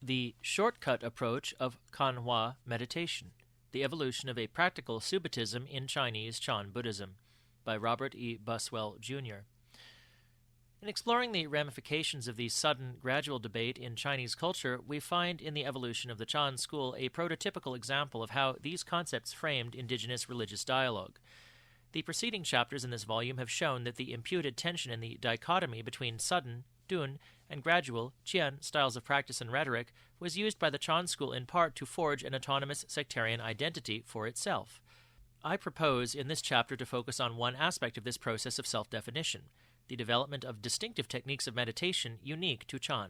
The Shortcut Approach of Kanhwa Meditation, The Evolution of a Practical Subitism in Chinese Chan Buddhism, by Robert E. Buswell, Jr. In exploring the ramifications of the sudden, gradual debate in Chinese culture, we find in the evolution of the Chan school a prototypical example of how these concepts framed indigenous religious dialogue. The preceding chapters in this volume have shown that the imputed tension in the dichotomy between sudden, dun, and gradual, qian, styles of practice and rhetoric was used by the Chan school in part to forge an autonomous sectarian identity for itself. I propose in this chapter to focus on one aspect of this process of self-definition, the development of distinctive techniques of meditation unique to Chan.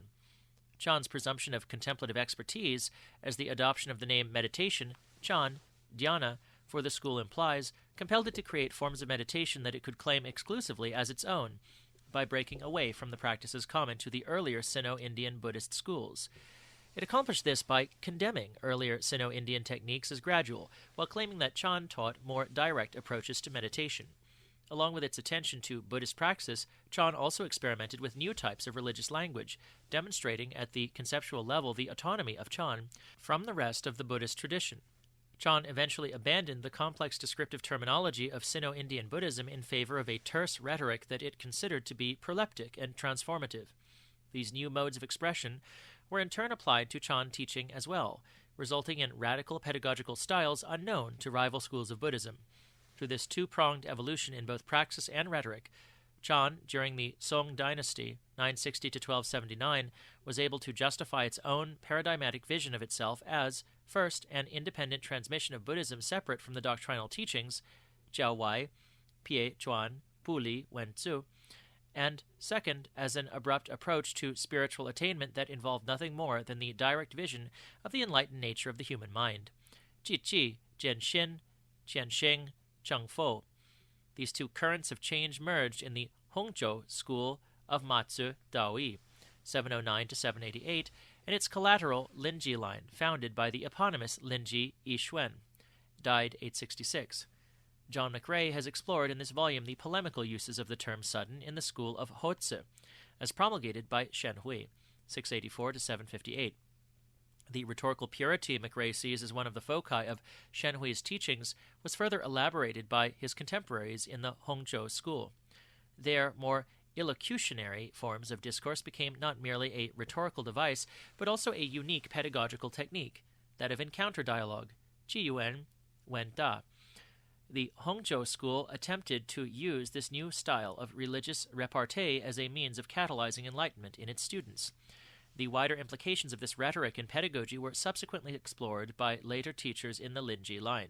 Chan's presumption of contemplative expertise, as the adoption of the name meditation, Chan, dhyana, for the school implies, compelled it to create forms of meditation that it could claim exclusively as its own, by breaking away from the practices common to the earlier Sino-Indian Buddhist schools. It accomplished this by condemning earlier Sino-Indian techniques as gradual, while claiming that Chan taught more direct approaches to meditation. Along with its attention to Buddhist praxis, Chan also experimented with new types of religious language, demonstrating at the conceptual level the autonomy of Chan from the rest of the Buddhist tradition. Chan eventually abandoned the complex descriptive terminology of Sino-Indian Buddhism in favor of a terse rhetoric that it considered to be proleptic and transformative. These new modes of expression were in turn applied to Chan teaching as well, resulting in radical pedagogical styles unknown to rival schools of Buddhism. Through this two-pronged evolution in both praxis and rhetoric, Chan, during the Song dynasty, 960 to 1279, was able to justify its own paradigmatic vision of itself as, first, an independent transmission of Buddhism separate from the doctrinal teachings, Jiao Wai, Pie Chuan, Pu Li, Wen Tzu, and second, as an abrupt approach to spiritual attainment that involved nothing more than the direct vision of the enlightened nature of the human mind. Ji Ji, Jian Xin, Qian Sheng, Cheng Fo. These two currents of change merged in the Hongzhou school of Matsu Daoyi, 709 to 788, and its collateral Linji line, founded by the eponymous Linji Yixuan, died 866. John McRae has explored in this volume the polemical uses of the term sudden in the school of Hozi, as promulgated by Shen Hui, 684 to 758. The rhetorical purity McRae sees as one of the foci of Shen Hui's teachings was further elaborated by his contemporaries in the Hongzhou school. Their more illocutionary forms of discourse became not merely a rhetorical device, but also a unique pedagogical technique, that of encounter dialogue, Jiyuan Wen Da. The Hongzhou school attempted to use this new style of religious repartee as a means of catalyzing enlightenment in its students. The wider implications of this rhetoric and pedagogy were subsequently explored by later teachers in the Linji line,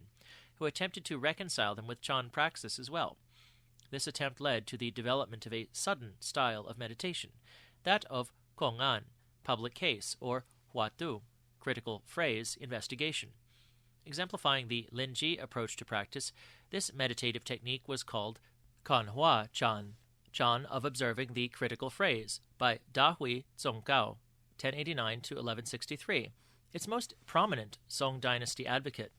who attempted to reconcile them with Chan praxis as well. This attempt led to the development of a sudden style of meditation, that of gong'an, public case, or huatu, critical phrase, investigation. Exemplifying the Linji approach to practice, this meditative technique was called Kanhwa Chan, Chan of observing the critical phrase, by Dahui Zonggao, 1089 to 1163, its most prominent Song dynasty advocate.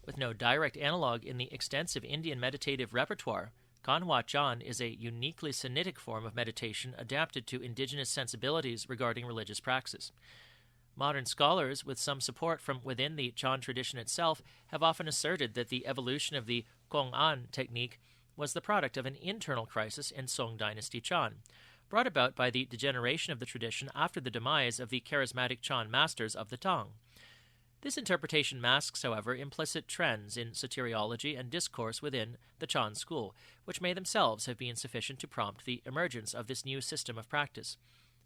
With no direct analog in the extensive Indian meditative repertoire, Kanhwa Chan is a uniquely Sinitic form of meditation adapted to indigenous sensibilities regarding religious praxis. Modern scholars, with some support from within the Chan tradition itself, have often asserted that the evolution of the gong'an technique was the product of an internal crisis in Song dynasty Chan, brought about by the degeneration of the tradition after the demise of the charismatic Chan masters of the Tang. This interpretation masks, however, implicit trends in soteriology and discourse within the Chan school, which may themselves have been sufficient to prompt the emergence of this new system of practice.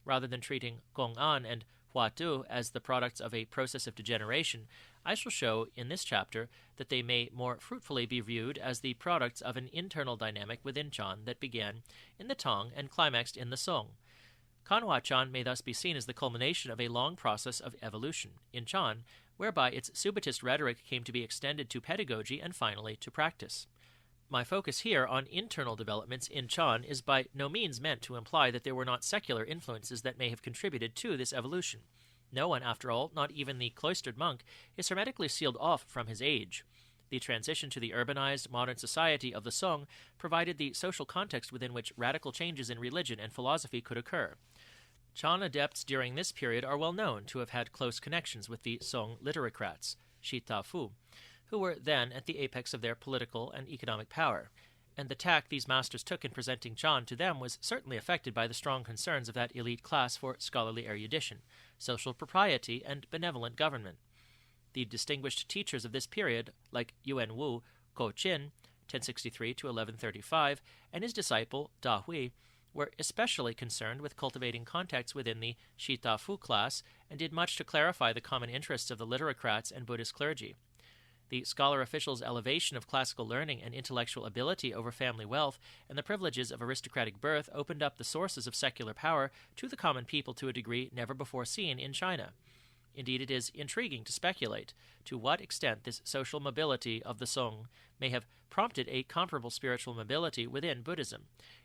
Rather than treating gong'an and huatu as the products of a process of degeneration, I shall show in this chapter that they may more fruitfully be viewed as the products of an internal dynamic within Chan that began in the Tang and climaxed in the Song. Kanhwa Chan may thus be seen as the culmination of a long process of evolution in Chan, whereby its Subitist rhetoric came to be extended to pedagogy and finally to practice. My focus here on internal developments in Chan is by no means meant to imply that there were not secular influences that may have contributed to this evolution. No one, after all, not even the cloistered monk, is hermetically sealed off from his age. The transition to the urbanized modern society of the Song provided the social context within which radical changes in religion and philosophy could occur. Chan adepts during this period are well known to have had close connections with the Song literocrats, Shi Ta Fu, who were then at the apex of their political and economic power, and the tack these masters took in presenting Chan to them was certainly affected by the strong concerns of that elite class for scholarly erudition, social propriety, and benevolent government. The distinguished teachers of this period, like Yuan Wu, Ko Qin, 1063 to 1135, and his disciple Da Hui, were especially concerned with cultivating contacts within the Shi Ta Fu class and did much to clarify the common interests of the literocrats and Buddhist clergy. The scholar officials' elevation of classical learning and intellectual ability over family wealth and the privileges of aristocratic birth opened up the sources of secular power to the common people to a degree never before seen in China. Indeed, it is intriguing to speculate to what extent this social mobility of the Song may have prompted a comparable spiritual mobility within Buddhism,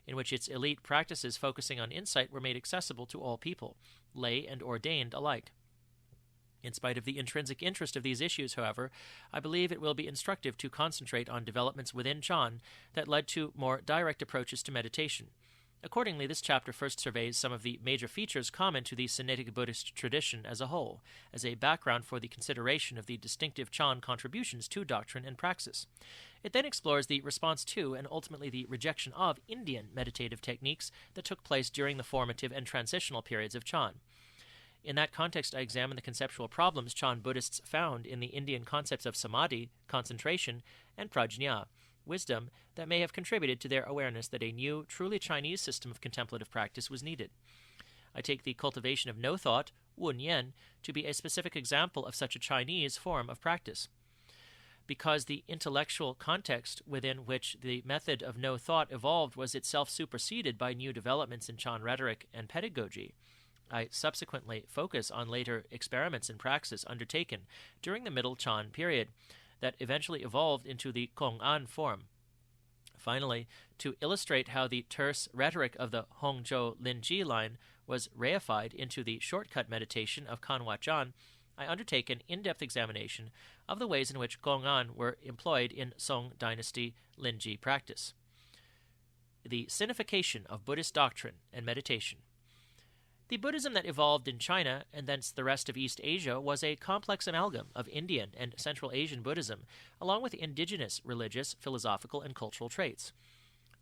in which its elite practices focusing on insight were made accessible to all people, lay and ordained alike. In spite of the intrinsic interest of these issues, however, I believe it will be instructive to concentrate on developments within Chan that led to more direct approaches to meditation. Accordingly, this chapter first surveys some of the major features common to the Sinitic Buddhist tradition as a whole, as a background for the consideration of the distinctive Chan contributions to doctrine and praxis. It then explores the response to, and ultimately the rejection of, Indian meditative techniques that took place during the formative and transitional periods of Chan. In that context, I examine the conceptual problems Chan Buddhists found in the Indian concepts of samadhi, concentration, and prajna, wisdom, that may have contributed to their awareness that a new, truly Chinese system of contemplative practice was needed. I take the cultivation of no thought, Wun Yan, to be a specific example of such a Chinese form of practice. Because the intellectual context within which the method of no thought evolved was itself superseded by new developments in Chan rhetoric and pedagogy, I subsequently focus on later experiments in praxis undertaken during the Middle Chan period that eventually evolved into the gong'an form. Finally, to illustrate how the terse rhetoric of the Hongzhou Linji line was reified into the shortcut meditation of Kanhwa Chan, I undertake an in-depth examination of the ways in which gong'an were employed in Song dynasty Linji practice. The sinification of Buddhist doctrine and meditation. The Buddhism that evolved in China and thence the rest of East Asia was a complex amalgam of Indian and Central Asian Buddhism, along with indigenous religious, philosophical, and cultural traits.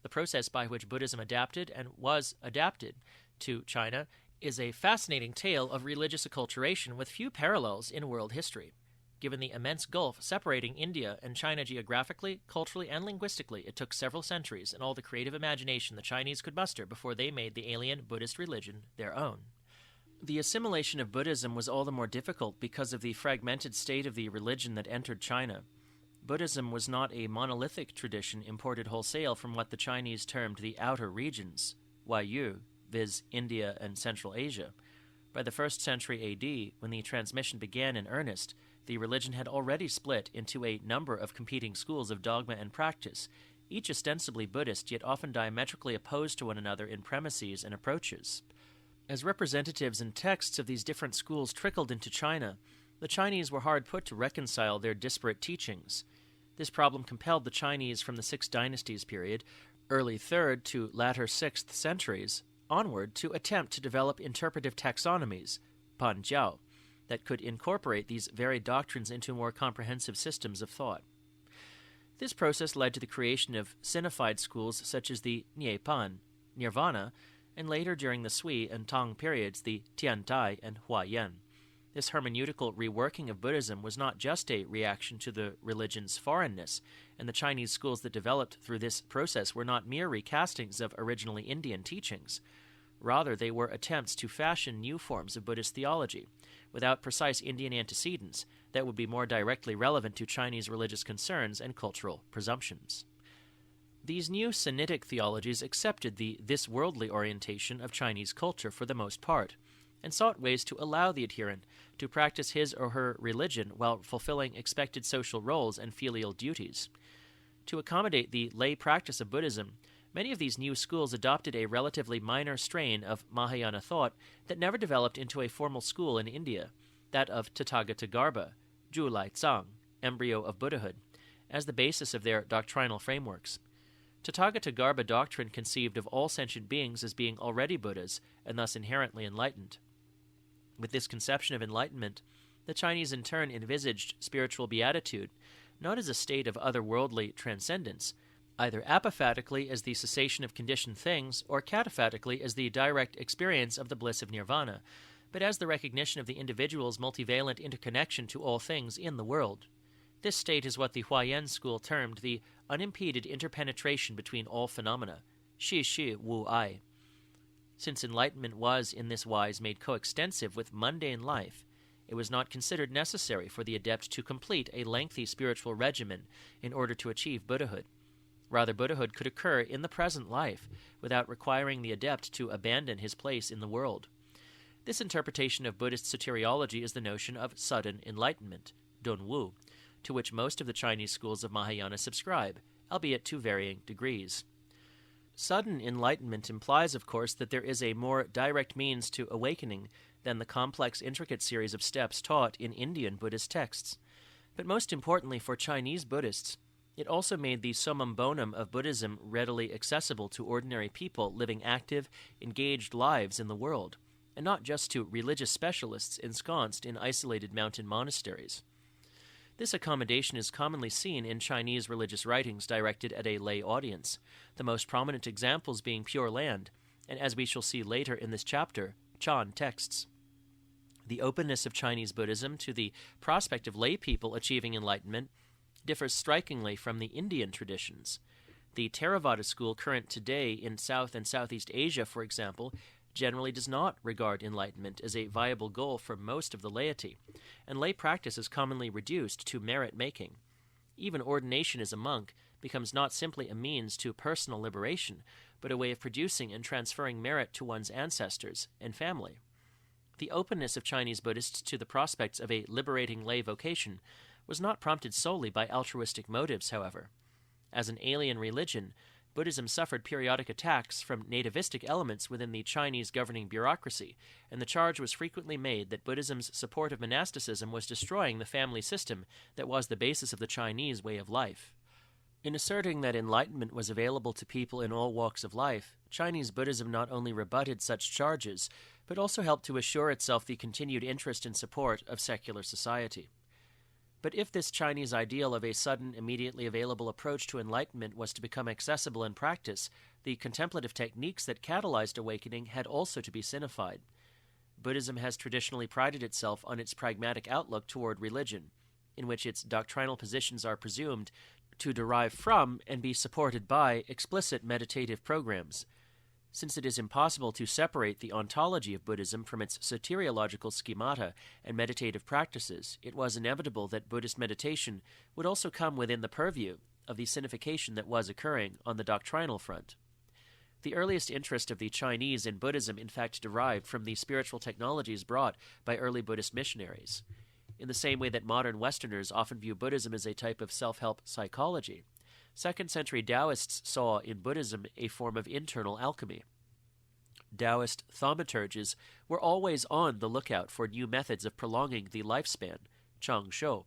The process by which Buddhism adapted and was adapted to China is a fascinating tale of religious acculturation with few parallels in world history. Given the immense gulf separating India and China geographically, culturally, and linguistically, it took several centuries and all the creative imagination the Chinese could muster before they made the alien Buddhist religion their own. The assimilation of Buddhism was all the more difficult because of the fragmented state of the religion that entered China. Buddhism was not a monolithic tradition imported wholesale from what the Chinese termed the outer regions, Huaiyu, viz. India and Central Asia. By the 1st century A.D., when the transmission began in earnest, the religion had already split into a number of competing schools of dogma and practice, each ostensibly Buddhist, yet often diametrically opposed to one another in premises and approaches. As representatives and texts of these different schools trickled into China, the Chinese were hard put to reconcile their disparate teachings. This problem compelled the Chinese from the Six Dynasties period, early 3rd to latter 6th centuries, onward to attempt to develop interpretive taxonomies, panjiao, that could incorporate these varied doctrines into more comprehensive systems of thought. This process led to the creation of sinified schools such as the Niepan, Nirvana, and later during the Sui and Tang periods, the Tiantai and Huayan. This hermeneutical reworking of Buddhism was not just a reaction to the religion's foreignness, and the Chinese schools that developed through this process were not mere recastings of originally Indian teachings. Rather, they were attempts to fashion new forms of Buddhist theology, without precise Indian antecedents that would be more directly relevant to Chinese religious concerns and cultural presumptions. These new Sinitic theologies accepted the this-worldly orientation of Chinese culture for the most part, and sought ways to allow the adherent to practice his or her religion while fulfilling expected social roles and filial duties. To accommodate the lay practice of Buddhism, many of these new schools adopted a relatively minor strain of Mahayana thought that never developed into a formal school in India, that of Tathagatagarbha, Zhu Lai Tsang, embryo of Buddhahood, as the basis of their doctrinal frameworks. Tathagata doctrine conceived of all sentient beings as being already Buddhas, and thus inherently enlightened. With this conception of enlightenment, the Chinese in turn envisaged spiritual beatitude not as a state of otherworldly transcendence, either apophatically as the cessation of conditioned things, or cataphatically as the direct experience of the bliss of nirvana, but as the recognition of the individual's multivalent interconnection to all things in the world. This state is what the Huayan school termed the unimpeded interpenetration between all phenomena, shi shi wu ai. Since enlightenment was in this wise made coextensive with mundane life, it was not considered necessary for the adept to complete a lengthy spiritual regimen in order to achieve Buddhahood. Rather, Buddhahood could occur in the present life without requiring the adept to abandon his place in the world. This interpretation of Buddhist soteriology is the notion of sudden enlightenment, Donwu, to which most of the Chinese schools of Mahayana subscribe, albeit to varying degrees. Sudden enlightenment implies, of course, that there is a more direct means to awakening than the complex, intricate series of steps taught in Indian Buddhist texts. But most importantly for Chinese Buddhists, it also made the summum bonum of Buddhism readily accessible to ordinary people living active, engaged lives in the world, and not just to religious specialists ensconced in isolated mountain monasteries. This accommodation is commonly seen in Chinese religious writings directed at a lay audience, the most prominent examples being Pure Land, and as we shall see later in this chapter, Chan texts. The openness of Chinese Buddhism to the prospect of lay people achieving enlightenment differs strikingly from the Indian traditions. The Theravada school current today in South and Southeast Asia, for example, generally does not regard enlightenment as a viable goal for most of the laity, and lay practice is commonly reduced to merit-making. Even ordination as a monk becomes not simply a means to personal liberation, but a way of producing and transferring merit to one's ancestors and family. The openness of Chinese Buddhists to the prospects of a liberating lay vocation was not prompted solely by altruistic motives, however. As an alien religion, Buddhism suffered periodic attacks from nativistic elements within the Chinese governing bureaucracy, and the charge was frequently made that Buddhism's support of monasticism was destroying the family system that was the basis of the Chinese way of life. In asserting that enlightenment was available to people in all walks of life, Chinese Buddhism not only rebutted such charges, but also helped to assure itself the continued interest and support of secular society. But if this Chinese ideal of a sudden, immediately available approach to enlightenment was to become accessible in practice, the contemplative techniques that catalyzed awakening had also to be sinified. Buddhism has traditionally prided itself on its pragmatic outlook toward religion, in which its doctrinal positions are presumed to derive from and be supported by explicit meditative programs. Since it is impossible to separate the ontology of Buddhism from its soteriological schemata and meditative practices, it was inevitable that Buddhist meditation would also come within the purview of the sinification that was occurring on the doctrinal front. The earliest interest of the Chinese in Buddhism, in fact, derived from the spiritual technologies brought by early Buddhist missionaries. In the same way that modern Westerners often view Buddhism as a type of self-help psychology, second-century Taoists saw in Buddhism a form of internal alchemy. Taoist thaumaturges were always on the lookout for new methods of prolonging the lifespan, Chang Shou,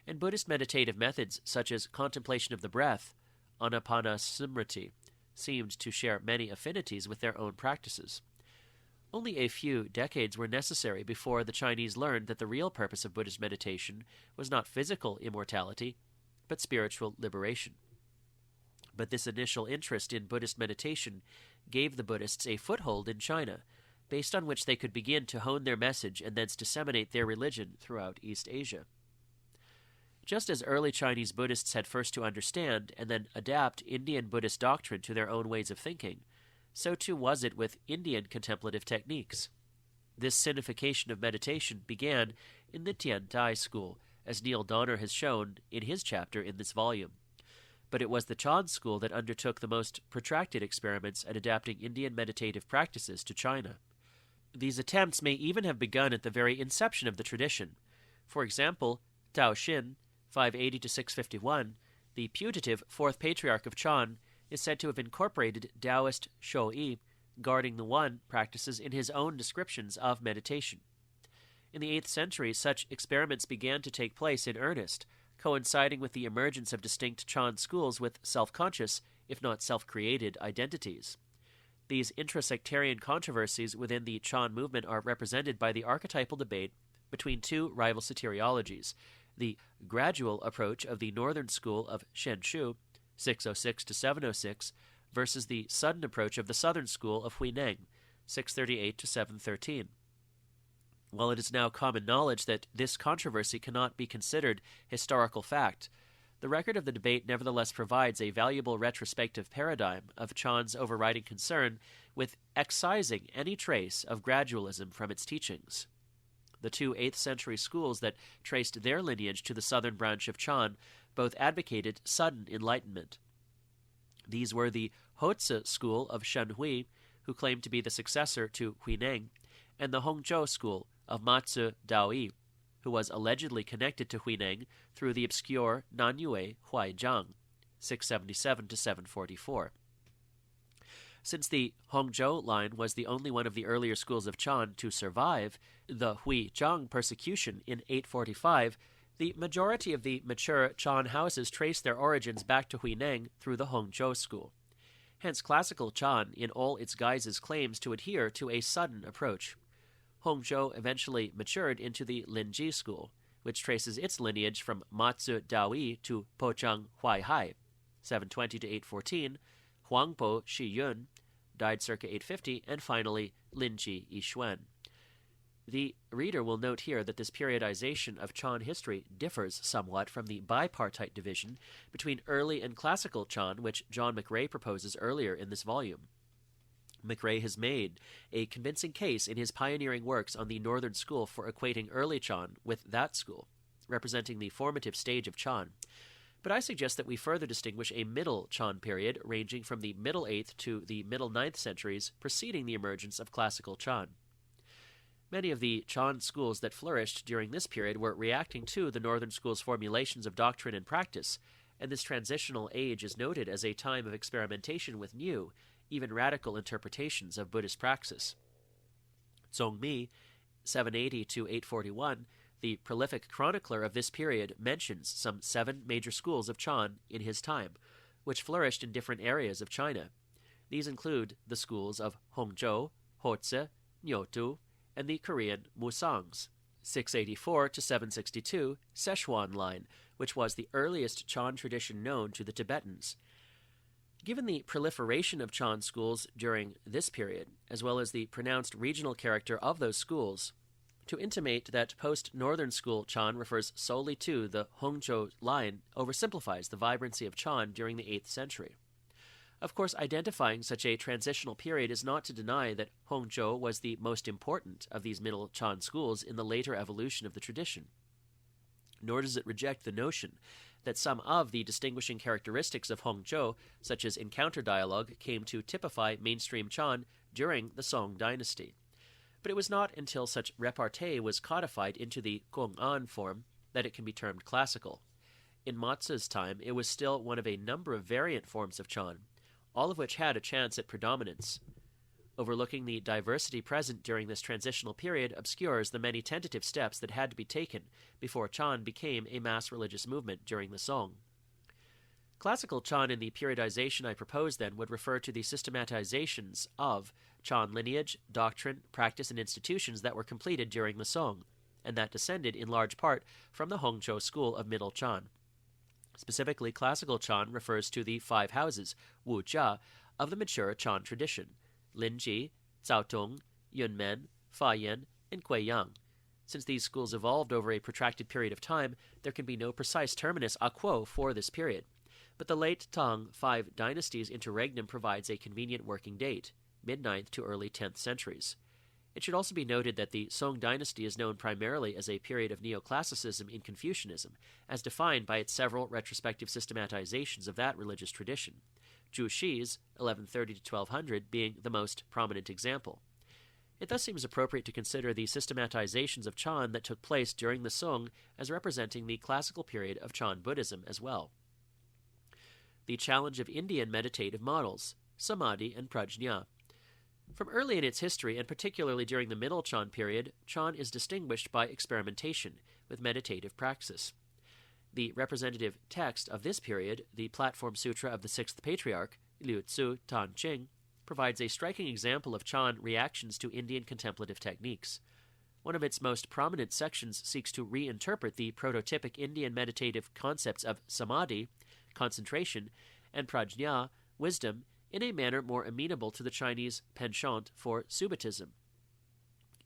and Buddhist meditative methods such as contemplation of the breath, Anapanasmriti, seemed to share many affinities with their own practices. Only a few decades were necessary before the Chinese learned that the real purpose of Buddhist meditation was not physical immortality, but spiritual liberation. But this initial interest in Buddhist meditation gave the Buddhists a foothold in China, based on which they could begin to hone their message and thence disseminate their religion throughout East Asia. Just as early Chinese Buddhists had first to understand and then adapt Indian Buddhist doctrine to their own ways of thinking, so too was it with Indian contemplative techniques. This sinification of meditation began in the Tiantai school, as Neil Donner has shown in his chapter in this volume. But it was the Chan school that undertook the most protracted experiments at adapting Indian meditative practices to China. These attempts may even have begun at the very inception of the tradition. For example, Tao Xin, 580 to 651, the putative fourth patriarch of Chan, is said to have incorporated Taoist Shouyi, guarding the one, practices in his own descriptions of meditation. In the 8th century, such experiments began to take place in earnest, coinciding with the emergence of distinct Chan schools with self-conscious, if not self-created, identities. These intra-sectarian controversies within the Chan movement are represented by the archetypal debate between two rival soteriologies, the gradual approach of the northern school of Shenshu, 606 to 706, versus the sudden approach of the southern school of Huineng, 638 to 713. While it is now common knowledge that this controversy cannot be considered historical fact, the record of the debate nevertheless provides a valuable retrospective paradigm of Chan's overriding concern with excising any trace of gradualism from its teachings. The two 8th century schools that traced their lineage to the southern branch of Chan both advocated sudden enlightenment. These were the Hozi school of Shenhui, who claimed to be the successor to Huineng, and the Hongzhou school of Matsu Daoyi, who was allegedly connected to Huineng through the obscure Nanyue Huaijiang, 677 to 744. Since the Hongzhou line was the only one of the earlier schools of Chan to survive the Huijiang persecution in 845, the majority of the mature Chan houses trace their origins back to Huineng through the Hongzhou school. Hence, classical Chan, in all its guises, claims to adhere to a sudden approach. Hongzhou eventually matured into the Linji school, which traces its lineage from Matsu Daoyi to Pochang Huaihai, 720 to 814, Huangpo Shiyun, died circa 850, and finally Linji Yixuan. The reader will note here that this periodization of Chan history differs somewhat from the bipartite division between early and classical Chan, which John McRae proposes earlier in this volume. McRae has made a convincing case in his pioneering works on the Northern School for equating early Chan with that school, representing the formative stage of Chan. But I suggest that we further distinguish a middle Chan period ranging from the middle 8th to the middle 9th centuries preceding the emergence of classical Chan. Many of the Chan schools that flourished during this period were reacting to the Northern School's formulations of doctrine and practice, and this transitional age is noted as a time of experimentation with new, even radical interpretations of Buddhist praxis. Zongmi, 780 to 841, the prolific chronicler of this period, mentions some 7 major schools of Chan in his time, which flourished in different areas of China. These include the schools of Hongzhou, Hozi, Nyotu, and the Korean Musangs. 684 to 762, Szechuan line, which was the earliest Chan tradition known to the Tibetans. Given the proliferation of Chan schools during this period, as well as the pronounced regional character of those schools, to intimate that post-Northern School Chan refers solely to the Hongzhou line oversimplifies the vibrancy of Chan during the 8th century. Of course, identifying such a transitional period is not to deny that Hongzhou was the most important of these middle Chan schools in the later evolution of the tradition. Nor does it reject the notion that some of the distinguishing characteristics of Hongzhou, such as encounter dialogue, came to typify mainstream Chan during the Song dynasty. But it was not until such repartee was codified into the gong'an form that it can be termed classical. In Matsu's time, it was still one of a number of variant forms of Chan, all of which had a chance at predominance. Overlooking the diversity present during this transitional period obscures the many tentative steps that had to be taken before Chan became a mass religious movement during the Song. Classical Chan in the periodization I propose, then, would refer to the systematizations of Chan lineage, doctrine, practice, and institutions that were completed during the Song, and that descended in large part from the Hongzhou school of Middle Chan. Specifically, classical Chan refers to the 5 houses, Wujia, of the mature Chan tradition, Linji, Caotong, Yunmen, Fayan, and Guiyang. Since these schools evolved over a protracted period of time, there can be no precise terminus a quo for this period. But the late Tang 5 dynasties interregnum provides a convenient working date, mid-9th to early 10th centuries. It should also be noted that the Song dynasty is known primarily as a period of neoclassicism in Confucianism, as defined by its several retrospective systematizations of that religious tradition, Zhu Shi's 1130 to 1200 being the most prominent example. It thus seems appropriate to consider the systematizations of Chan that took place during the Song as representing the classical period of Chan Buddhism as well. The challenge of Indian meditative models, Samadhi and Prajna. From early in its history, and particularly during the Middle Chan period, Chan is distinguished by experimentation with meditative praxis. The representative text of this period, the Platform Sutra of the Sixth Patriarch, Liu Tzu Tan Ching, provides a striking example of Chan reactions to Indian contemplative techniques. One of its most prominent sections seeks to reinterpret the prototypic Indian meditative concepts of samadhi, concentration, and prajna, wisdom, in a manner more amenable to the Chinese penchant for Subitism.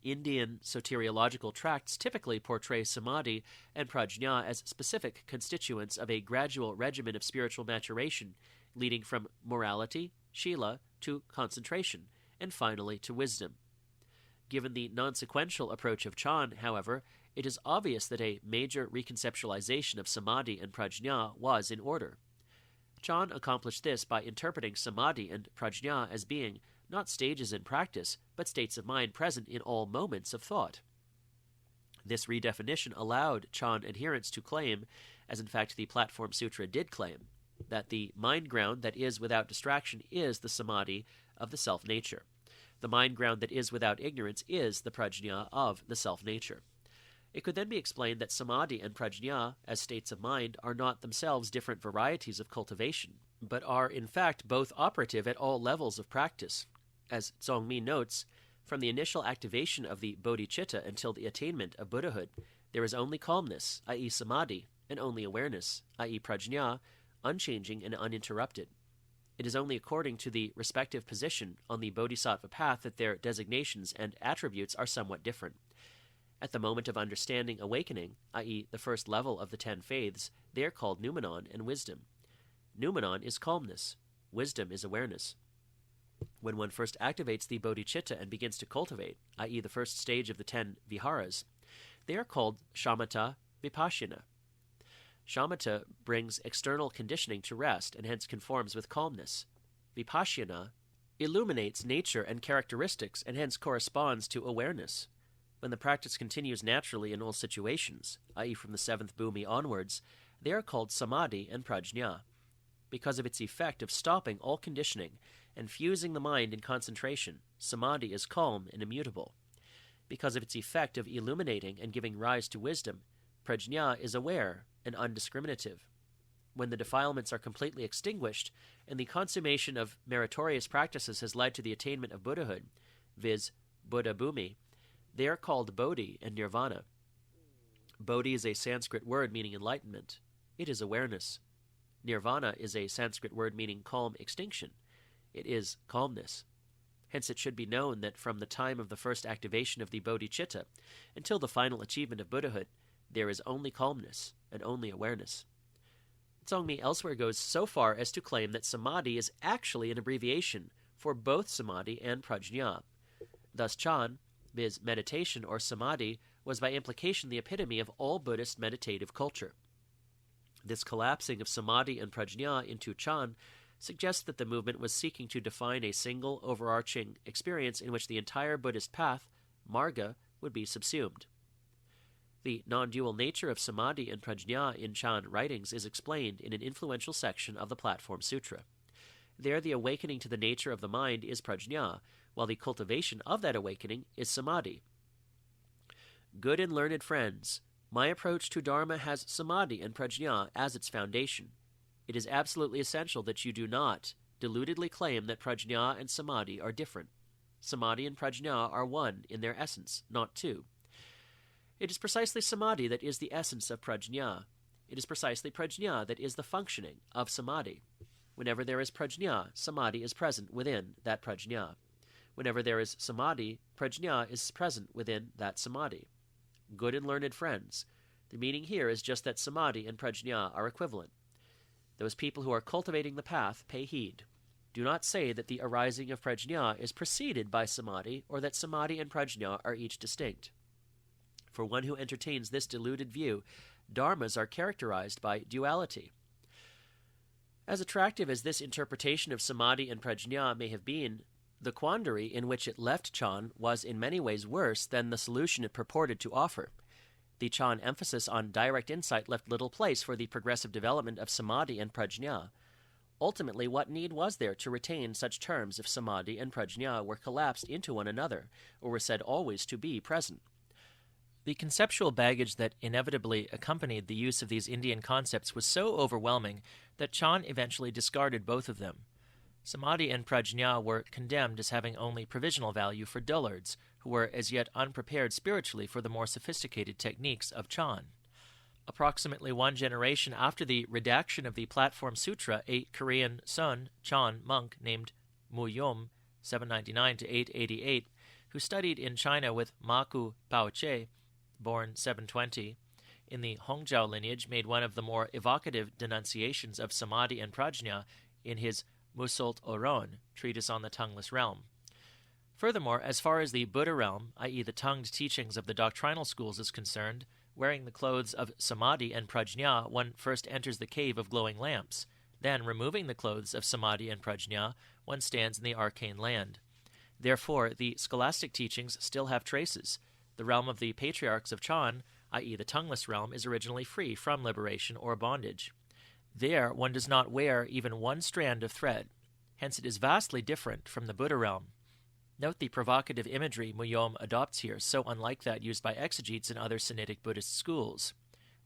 Indian soteriological tracts typically portray samadhi and prajna as specific constituents of a gradual regimen of spiritual maturation, leading from morality, shila, to concentration, and finally to wisdom. Given the non-sequential approach of Chan, however, it is obvious that a major reconceptualization of samadhi and prajna was in order. Chan accomplished this by interpreting samadhi and prajna as being not stages in practice, but states of mind present in all moments of thought. This redefinition allowed Chan adherents to claim, as in fact the Platform Sutra did claim, that the mind ground that is without distraction is the samadhi of the self-nature. The mind ground that is without ignorance is the prajna of the self-nature. It could then be explained that samadhi and prajna, as states of mind, are not themselves different varieties of cultivation, but are in fact both operative at all levels of practice. As Zongmi notes, from the initial activation of the bodhicitta until the attainment of Buddhahood, there is only calmness, i.e. samadhi, and only awareness, i.e. prajna, unchanging and uninterrupted. It is only according to the respective position on the bodhisattva path that their designations and attributes are somewhat different. At the moment of understanding awakening, i.e. the first level of the 10 faiths, they are called noumenon and wisdom. Noumenon is calmness. Wisdom is awareness. When one first activates the bodhicitta and begins to cultivate, i.e. the first stage of the 10 viharas, they are called shamatha vipassana. Shamatha brings external conditioning to rest and hence conforms with calmness. Vipassana illuminates nature and characteristics and hence corresponds to awareness. When the practice continues naturally in all situations, i.e. from the 7th bhumi onwards, they are called samadhi and prajna. Because of its effect of stopping all conditioning and fusing the mind in concentration, samadhi is calm and immutable. Because of its effect of illuminating and giving rise to wisdom, prajna is aware and undiscriminative. When the defilements are completely extinguished and the consummation of meritorious practices has led to the attainment of Buddhahood, viz. Buddha Bhumi, they are called bodhi and nirvana. Bodhi is a Sanskrit word meaning enlightenment. It is awareness. Nirvana is a Sanskrit word meaning calm extinction. It is calmness. Hence it should be known that from the time of the first activation of the bodhicitta until the final achievement of Buddhahood, there is only calmness and only awareness. Zongmi elsewhere goes so far as to claim that samadhi is actually an abbreviation for both samadhi and prajna. Thus Chan, viz. Meditation or samadhi, was by implication the epitome of all Buddhist meditative culture. This collapsing of samadhi and prajna into Chan suggests that the movement was seeking to define a single overarching experience in which the entire Buddhist path, marga, would be subsumed. The non-dual nature of samadhi and prajna in Chan writings is explained in an influential section of the Platform Sutra. There the awakening to the nature of the mind is prajna, while the cultivation of that awakening is samadhi. Good and learned friends, my approach to Dharma has samadhi and prajna as its foundation. It is absolutely essential that you do not deludedly claim that prajna and samadhi are different. Samadhi and prajna are one in their essence, not two. It is precisely samadhi that is the essence of prajna. It is precisely prajna that is the functioning of samadhi. Whenever there is prajna, samadhi is present within that prajna. Whenever there is samadhi, prajna is present within that samadhi. Good and learned friends, the meaning here is just that samadhi and prajna are equivalent. Those people who are cultivating the path pay heed. Do not say that the arising of prajna is preceded by samadhi, or that samadhi and prajna are each distinct. For one who entertains this deluded view, dharmas are characterized by duality. As attractive as this interpretation of samadhi and prajna may have been, the quandary in which it left Chan was in many ways worse than the solution it purported to offer. The Chan emphasis on direct insight left little place for the progressive development of samadhi and prajna. Ultimately, what need was there to retain such terms if samadhi and prajna were collapsed into one another, or were said always to be present? The conceptual baggage that inevitably accompanied the use of these Indian concepts was so overwhelming that Chan eventually discarded both of them. Samadhi and prajna were condemned as having only provisional value for dullards, who were as yet unprepared spiritually for the more sophisticated techniques of Chan. Approximately one generation after the redaction of the Platform Sutra, a Korean Sun Chan monk named Muyom, 799 to 888, who studied in China with Maku Paoche, born 720, in the Hongzhou lineage, made one of the more evocative denunciations of samadhi and prajna in his Musolt Oron, treatise on the tongueless realm. Furthermore, as far as the Buddha realm, i.e. the tongued teachings of the doctrinal schools, is concerned, wearing the clothes of samadhi and prajna, one first enters the cave of glowing lamps. Then, removing the clothes of samadhi and prajna, one stands in the arcane land. Therefore, the scholastic teachings still have traces. The realm of the patriarchs of Chan, i.e. the tongueless realm, is originally free from liberation or bondage. There, one does not wear even one strand of thread. Hence, it is vastly different from the Buddha realm. Note the provocative imagery Muyom adopts here, so unlike that used by exegetes in other Sinitic Buddhist schools.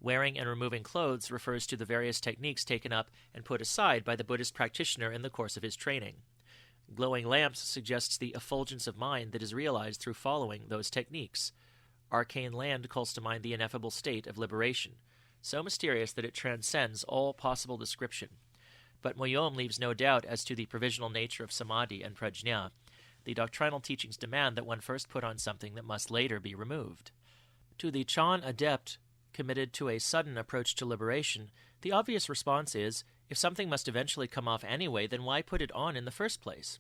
Wearing and removing clothes refers to the various techniques taken up and put aside by the Buddhist practitioner in the course of his training. Glowing lamps suggests the effulgence of mind that is realized through following those techniques. Arcane land calls to mind the ineffable state of liberation, so mysterious that it transcends all possible description. But Muyom leaves no doubt as to the provisional nature of samadhi and prajna. The doctrinal teachings demand that one first put on something that must later be removed. To the Chan adept committed to a sudden approach to liberation, the obvious response is, if something must eventually come off anyway, then why put it on in the first place?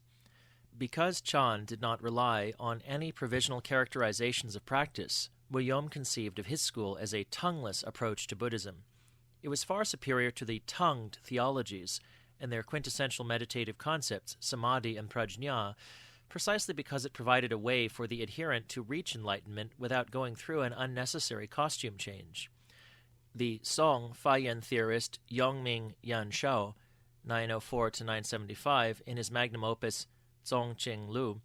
Because Chan did not rely on any provisional characterizations of practice, Muyom conceived of his school as a tongueless approach to Buddhism. It was far superior to the tongued theologies and their quintessential meditative concepts, samadhi and prajna, precisely because it provided a way for the adherent to reach enlightenment without going through an unnecessary costume change. The Song Fayan theorist Yongming Yanshao, 904-975, in his magnum opus Zongqing Lu,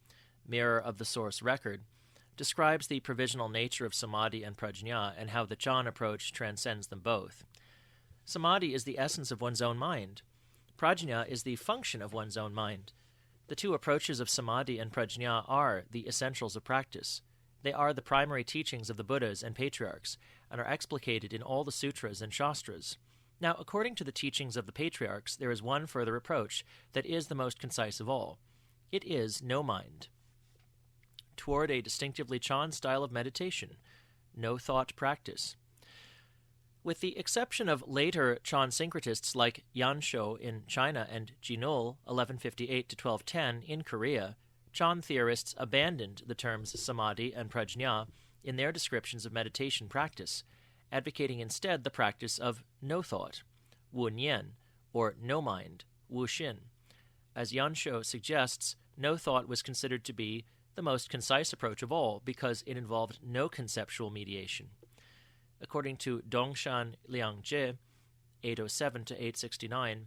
Mirror of the Source Record, describes the provisional nature of samadhi and prajna and how the Chan approach transcends them both. Samadhi is the essence of one's own mind. Prajna is the function of one's own mind. The two approaches of samadhi and prajna are the essentials of practice. They are the primary teachings of the Buddhas and patriarchs, and are explicated in all the sutras and shastras. Now, according to the teachings of the patriarchs, there is one further approach that is the most concise of all. It is no mind, toward a distinctively Chan style of meditation, no thought practice. With the exception of later Chan syncretists like Yanshou in China and Jinul, 1158-1210, in Korea, Chan theorists abandoned the terms samadhi and prajna in their descriptions of meditation practice, advocating instead the practice of no thought, wu nian, or no mind, wu xin. As Yanshou suggests, no thought was considered to be the most concise approach of all because it involved no conceptual mediation. According to Dongshan Liangjie, 807-869,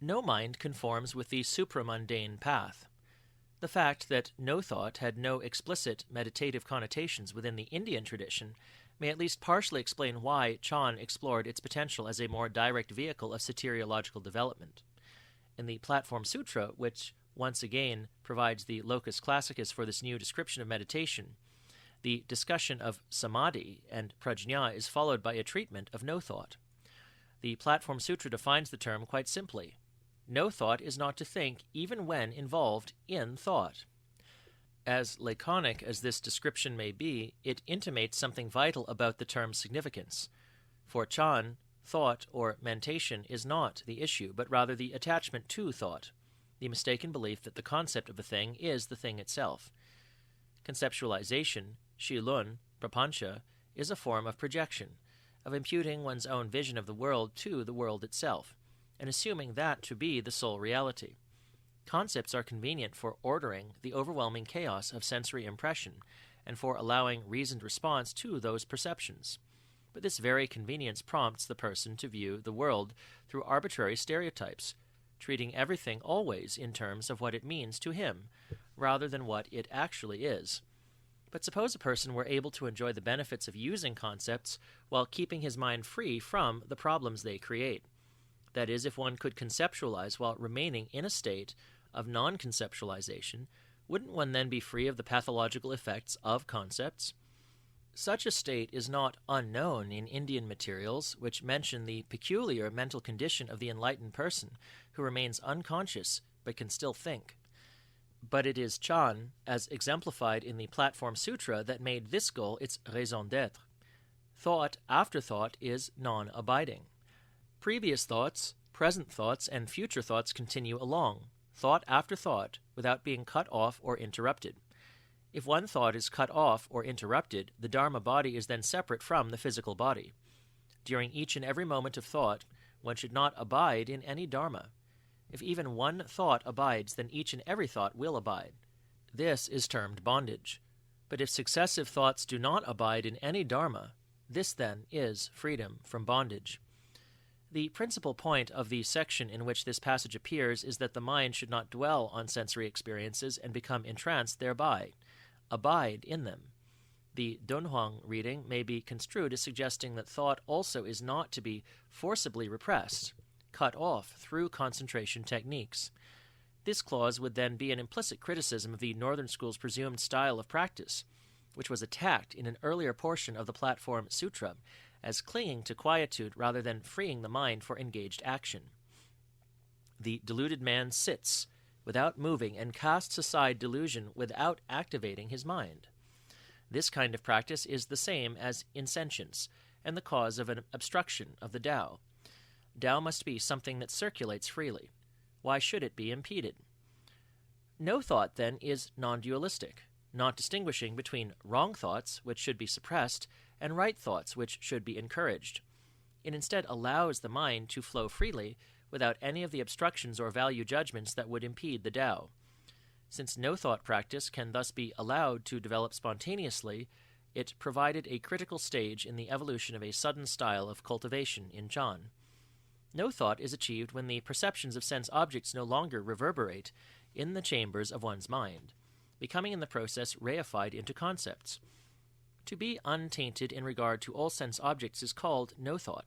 no mind conforms with the supramundane path. The fact that no thought had no explicit meditative connotations within the Indian tradition may at least partially explain why Chan explored its potential as a more direct vehicle of soteriological development. In the Platform Sutra, which once again provides the locus classicus for this new description of meditation, the discussion of samadhi and prajna is followed by a treatment of no thought. The Platform Sutra defines the term quite simply. No thought is not to think even when involved in thought. As laconic as this description may be, it intimates something vital about the term's significance. For Chan, thought or mentation is not the issue, but rather the attachment to thought, the mistaken belief that the concept of a thing is the thing itself. Conceptualization, Shilun, prapancha, is a form of projection, of imputing one's own vision of the world to the world itself, and assuming that to be the sole reality. Concepts are convenient for ordering the overwhelming chaos of sensory impression and for allowing reasoned response to those perceptions. But this very convenience prompts the person to view the world through arbitrary stereotypes, treating everything always in terms of what it means to him, rather than what it actually is. But suppose a person were able to enjoy the benefits of using concepts while keeping his mind free from the problems they create. That is, if one could conceptualize while remaining in a state of non-conceptualization, wouldn't one then be free of the pathological effects of concepts? Such a state is not unknown in Indian materials, which mention the peculiar mental condition of the enlightened person who remains unconscious but can still think. But it is Chan, as exemplified in the Platform Sutra, that made this goal its raison d'être. Thought after thought is non-abiding. Previous thoughts, present thoughts, and future thoughts continue along, thought after thought, without being cut off or interrupted. If one thought is cut off or interrupted, the Dharma body is then separate from the physical body. During each and every moment of thought, one should not abide in any Dharma. If even one thought abides, then each and every thought will abide. This is termed bondage. But if successive thoughts do not abide in any Dharma, this then is freedom from bondage. The principal point of the section in which this passage appears is that the mind should not dwell on sensory experiences and become entranced thereby. Abide in them. The Dunhuang reading may be construed as suggesting that thought also is not to be forcibly repressed, cut off through concentration techniques. This clause would then be an implicit criticism of the Northern School's presumed style of practice, which was attacked in an earlier portion of the Platform Sutra as clinging to quietude rather than freeing the mind for engaged action. The deluded man sits without moving and casts aside delusion without activating his mind. This kind of practice is the same as insentience and the cause of an obstruction of the Tao. Tao must be something that circulates freely. Why should it be impeded? No thought, then, is non-dualistic, not distinguishing between wrong thoughts, which should be suppressed, and right thoughts, which should be encouraged. It instead allows the mind to flow freely without any of the obstructions or value judgments that would impede the Tao. Since no thought practice can thus be allowed to develop spontaneously, it provided a critical stage in the evolution of a sudden style of cultivation in Chan. No thought is achieved when the perceptions of sense objects no longer reverberate in the chambers of one's mind, becoming in the process reified into concepts. To be untainted in regard to all sense objects is called no thought.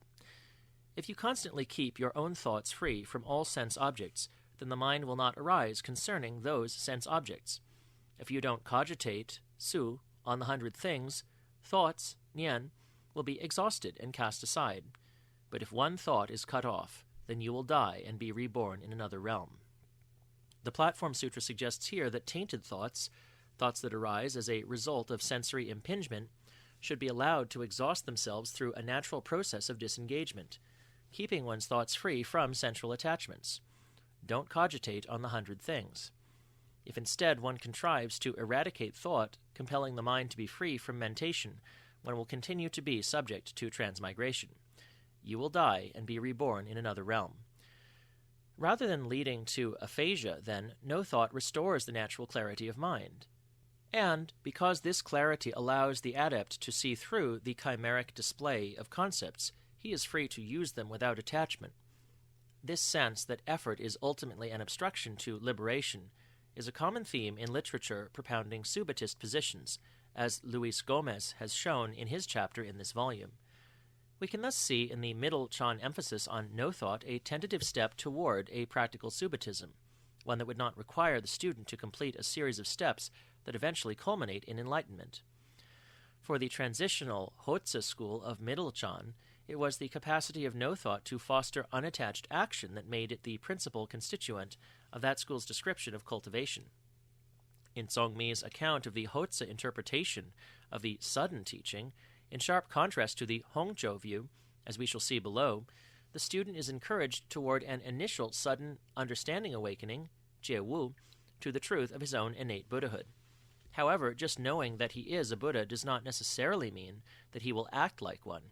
If you constantly keep your own thoughts free from all sense objects, then the mind will not arise concerning those sense objects. If you don't cogitate, su, on the 100 things, thoughts, nian, will be exhausted and cast aside. But if one thought is cut off, then you will die and be reborn in another realm. The Platform Sutra suggests here that tainted thoughts, thoughts that arise as a result of sensory impingement, should be allowed to exhaust themselves through a natural process of disengagement, keeping one's thoughts free from sensual attachments. Don't cogitate on the 100 things. If instead one contrives to eradicate thought, compelling the mind to be free from mentation, one will continue to be subject to transmigration. You will die and be reborn in another realm. Rather than leading to aphasia, then, no thought restores the natural clarity of mind. And, because this clarity allows the adept to see through the chimeric display of concepts, he is free to use them without attachment. This sense that effort is ultimately an obstruction to liberation is a common theme in literature propounding Subitist positions, as Luis Gomez has shown in his chapter in this volume. We can thus see in the middle Chan emphasis on no thought a tentative step toward a practical Subitism, one that would not require the student to complete a series of steps that eventually culminate in enlightenment. For the transitional Hotze school of middle Chan, it was the capacity of no thought to foster unattached action that made it the principal constituent of that school's description of cultivation. In Zongmi's account of the Hotze interpretation of the sudden teaching, in sharp contrast to the Hongzhou view, as we shall see below, the student is encouraged toward an initial sudden understanding awakening, Jie-wu, to the truth of his own innate Buddhahood. However, just knowing that he is a Buddha does not necessarily mean that he will act like one,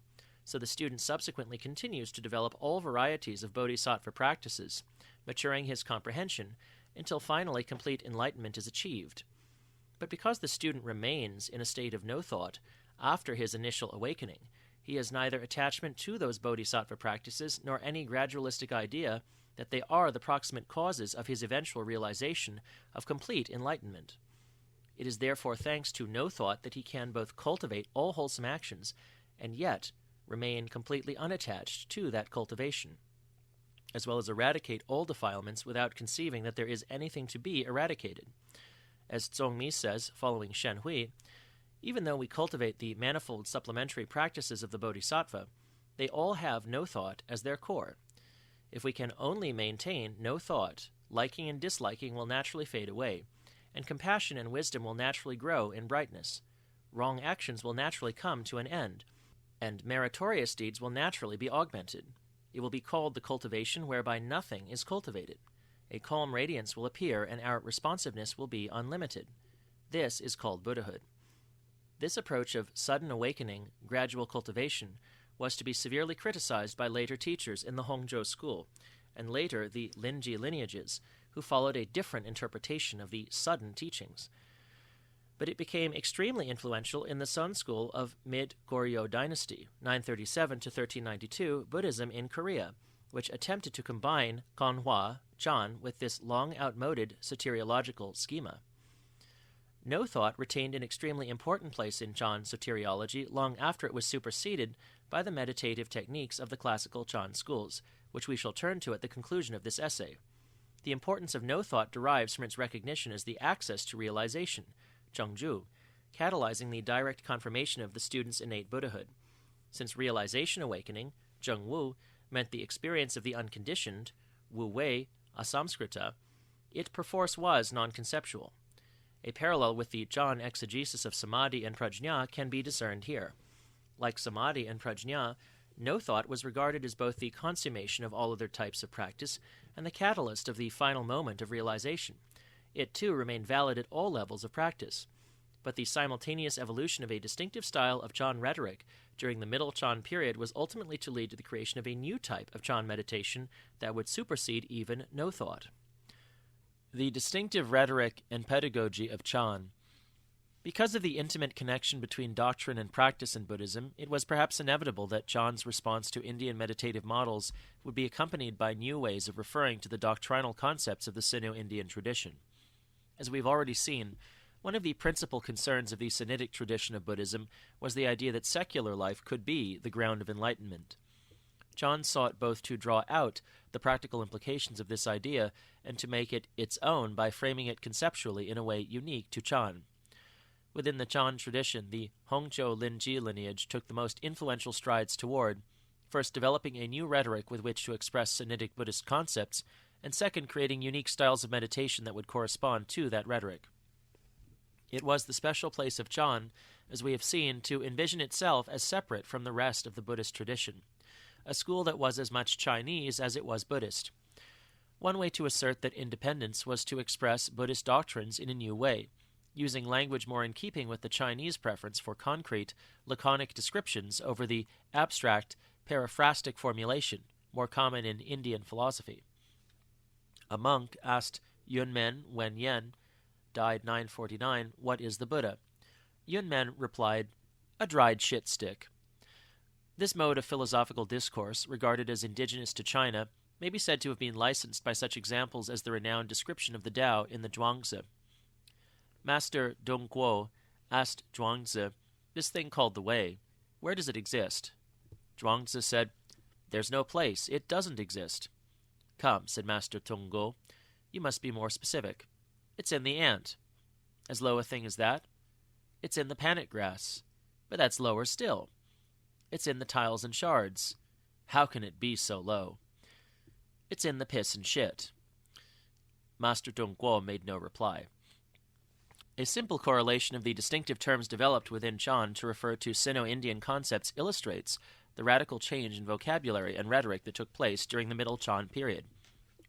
so the student subsequently continues to develop all varieties of bodhisattva practices, maturing his comprehension until finally complete enlightenment is achieved. But because the student remains in a state of no thought after his initial awakening, he has neither attachment to those bodhisattva practices nor any gradualistic idea that they are the proximate causes of his eventual realization of complete enlightenment. It is therefore thanks to no thought that he can both cultivate all wholesome actions and yet remain completely unattached to that cultivation, as well as eradicate all defilements without conceiving that there is anything to be eradicated. As Zongmi says, following Shen Hui, even though we cultivate the manifold supplementary practices of the Bodhisattva, they all have no thought as their core. If we can only maintain no thought, liking and disliking will naturally fade away, and compassion and wisdom will naturally grow in brightness. Wrong actions will naturally come to an end, and meritorious deeds will naturally be augmented. It will be called the cultivation whereby nothing is cultivated. A calm radiance will appear, and our responsiveness will be unlimited. This is called Buddhahood. This approach of sudden awakening, gradual cultivation, was to be severely criticized by later teachers in the Hongzhou school, and later the Linji lineages, who followed a different interpretation of the sudden teachings. But it became extremely influential in the Sun school of mid-Goryeo dynasty, 937 to 1392 Buddhism in Korea, which attempted to combine Kanhwa, Chan, with this long outmoded soteriological schema. No thought retained an extremely important place in Chan soteriology long after it was superseded by the meditative techniques of the classical Chan schools, which we shall turn to at the conclusion of this essay. The importance of no thought derives from its recognition as the access to realization, Zhengzhu, catalyzing the direct confirmation of the student's innate Buddhahood. Since realization awakening, Zhengwu, meant the experience of the unconditioned, Wu Wei, asamskrita, it perforce was non-conceptual. A parallel with the Chan exegesis of samadhi and prajna can be discerned here. Like samadhi and prajna, no thought was regarded as both the consummation of all other types of practice and the catalyst of the final moment of realization. It, too, remained valid at all levels of practice. But the simultaneous evolution of a distinctive style of Chan rhetoric during the Middle Chan period was ultimately to lead to the creation of a new type of Chan meditation that would supersede even no thought. The distinctive rhetoric and pedagogy of Chan. Because of the intimate connection between doctrine and practice in Buddhism, it was perhaps inevitable that Chan's response to Indian meditative models would be accompanied by new ways of referring to the doctrinal concepts of the Sino-Indian tradition. As we've already seen, one of the principal concerns of the Sinitic tradition of Buddhism was the idea that secular life could be the ground of enlightenment. Chan sought both to draw out the practical implications of this idea and to make it its own by framing it conceptually in a way unique to Chan. Within the Chan tradition, the Hongzhou Linji lineage took the most influential strides toward, first developing a new rhetoric with which to express Sinitic Buddhist concepts, and second creating unique styles of meditation that would correspond to that rhetoric. It was the special place of Chan, as we have seen, to envision itself as separate from the rest of the Buddhist tradition, a school that was as much Chinese as it was Buddhist. One way to assert that independence was to express Buddhist doctrines in a new way, using language more in keeping with the Chinese preference for concrete, laconic descriptions over the abstract, paraphrastic formulation, more common in Indian philosophy. A monk asked Yunmen Wenyen, died 949, what is the Buddha? Yunmen replied, a dried shit stick. This mode of philosophical discourse, regarded as indigenous to China, may be said to have been licensed by such examples as the renowned description of the Tao in the Zhuangzi. Master Dongguo asked Zhuangzi, this thing called the way, where does it exist? Zhuangzi said, there's no place, it doesn't exist. Come, said Master Dongguo, you must be more specific. It's in the ant. As low a thing as that? It's in the panic grass. But that's lower still. It's in the tiles and shards. How can it be so low? It's in the piss and shit. Master Dongguo made no reply. A simple correlation of the distinctive terms developed within Chan to refer to Sino-Indian concepts illustrates the radical change in vocabulary and rhetoric that took place during the Middle Chan period.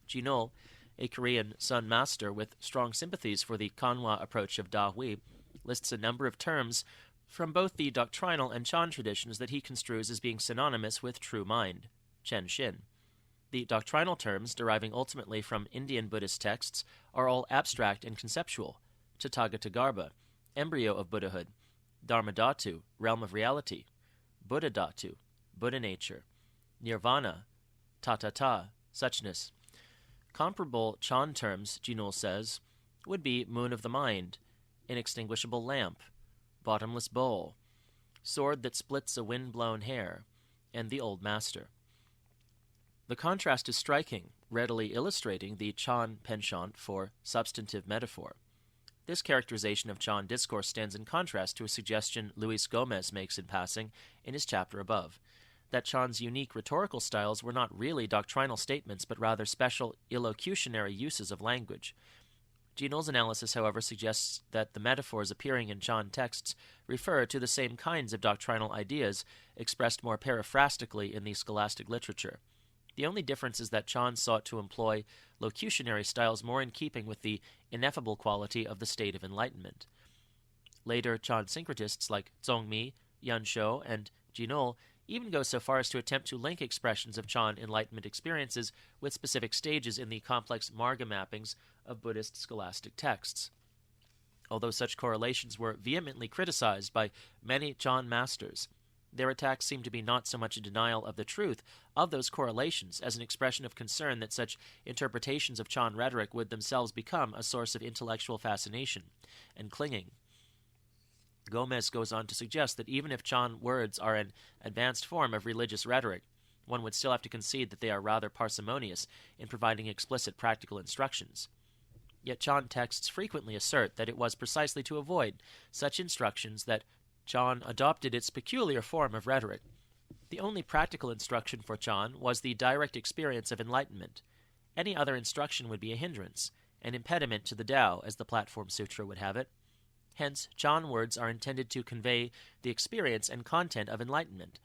Jinul, a Korean Sun master with strong sympathies for the Kanhwa approach of Da Hui, lists a number of terms from both the doctrinal and Chan traditions that he construes as being synonymous with true mind, Chen Shin. The doctrinal terms, deriving ultimately from Indian Buddhist texts, are all abstract and conceptual: Tathagata-garbha, embryo of Buddhahood; Dharmadhatu, realm of reality; Buddha-dhatu, Buddha nature; Nirvana, Tatata, suchness. Comparable Chan terms, Jinul says, would be moon of the mind, inextinguishable lamp, bottomless bowl, sword that splits a wind-blown hair, and the old master. The contrast is striking, readily illustrating the Chan penchant for substantive metaphor. This characterization of Chan discourse stands in contrast to a suggestion Luis Gomez makes in passing in his chapter above, that Chan's unique rhetorical styles were not really doctrinal statements but rather special illocutionary uses of language. Jinul's analysis, however, suggests that the metaphors appearing in Chan texts refer to the same kinds of doctrinal ideas expressed more paraphrastically in the scholastic literature. The only difference is that Chan sought to employ locutionary styles more in keeping with the ineffable quality of the state of enlightenment. Later Chan syncretists like Zongmi, Yanshou, and Jinul even go so far as to attempt to link expressions of Chan enlightenment experiences with specific stages in the complex marga mappings of Buddhist scholastic texts. Although such correlations were vehemently criticized by many Chan masters, their attacks seem to be not so much a denial of the truth of those correlations as an expression of concern that such interpretations of Chan rhetoric would themselves become a source of intellectual fascination and clinging. Gomez goes on to suggest that even if Chan words are an advanced form of religious rhetoric, one would still have to concede that they are rather parsimonious in providing explicit practical instructions. Yet Chan texts frequently assert that it was precisely to avoid such instructions that Chan adopted its peculiar form of rhetoric. The only practical instruction for Chan was the direct experience of enlightenment. Any other instruction would be a hindrance, an impediment to the Tao, as the Platform Sutra would have it. Hence, Chan words are intended to convey the experience and content of enlightenment,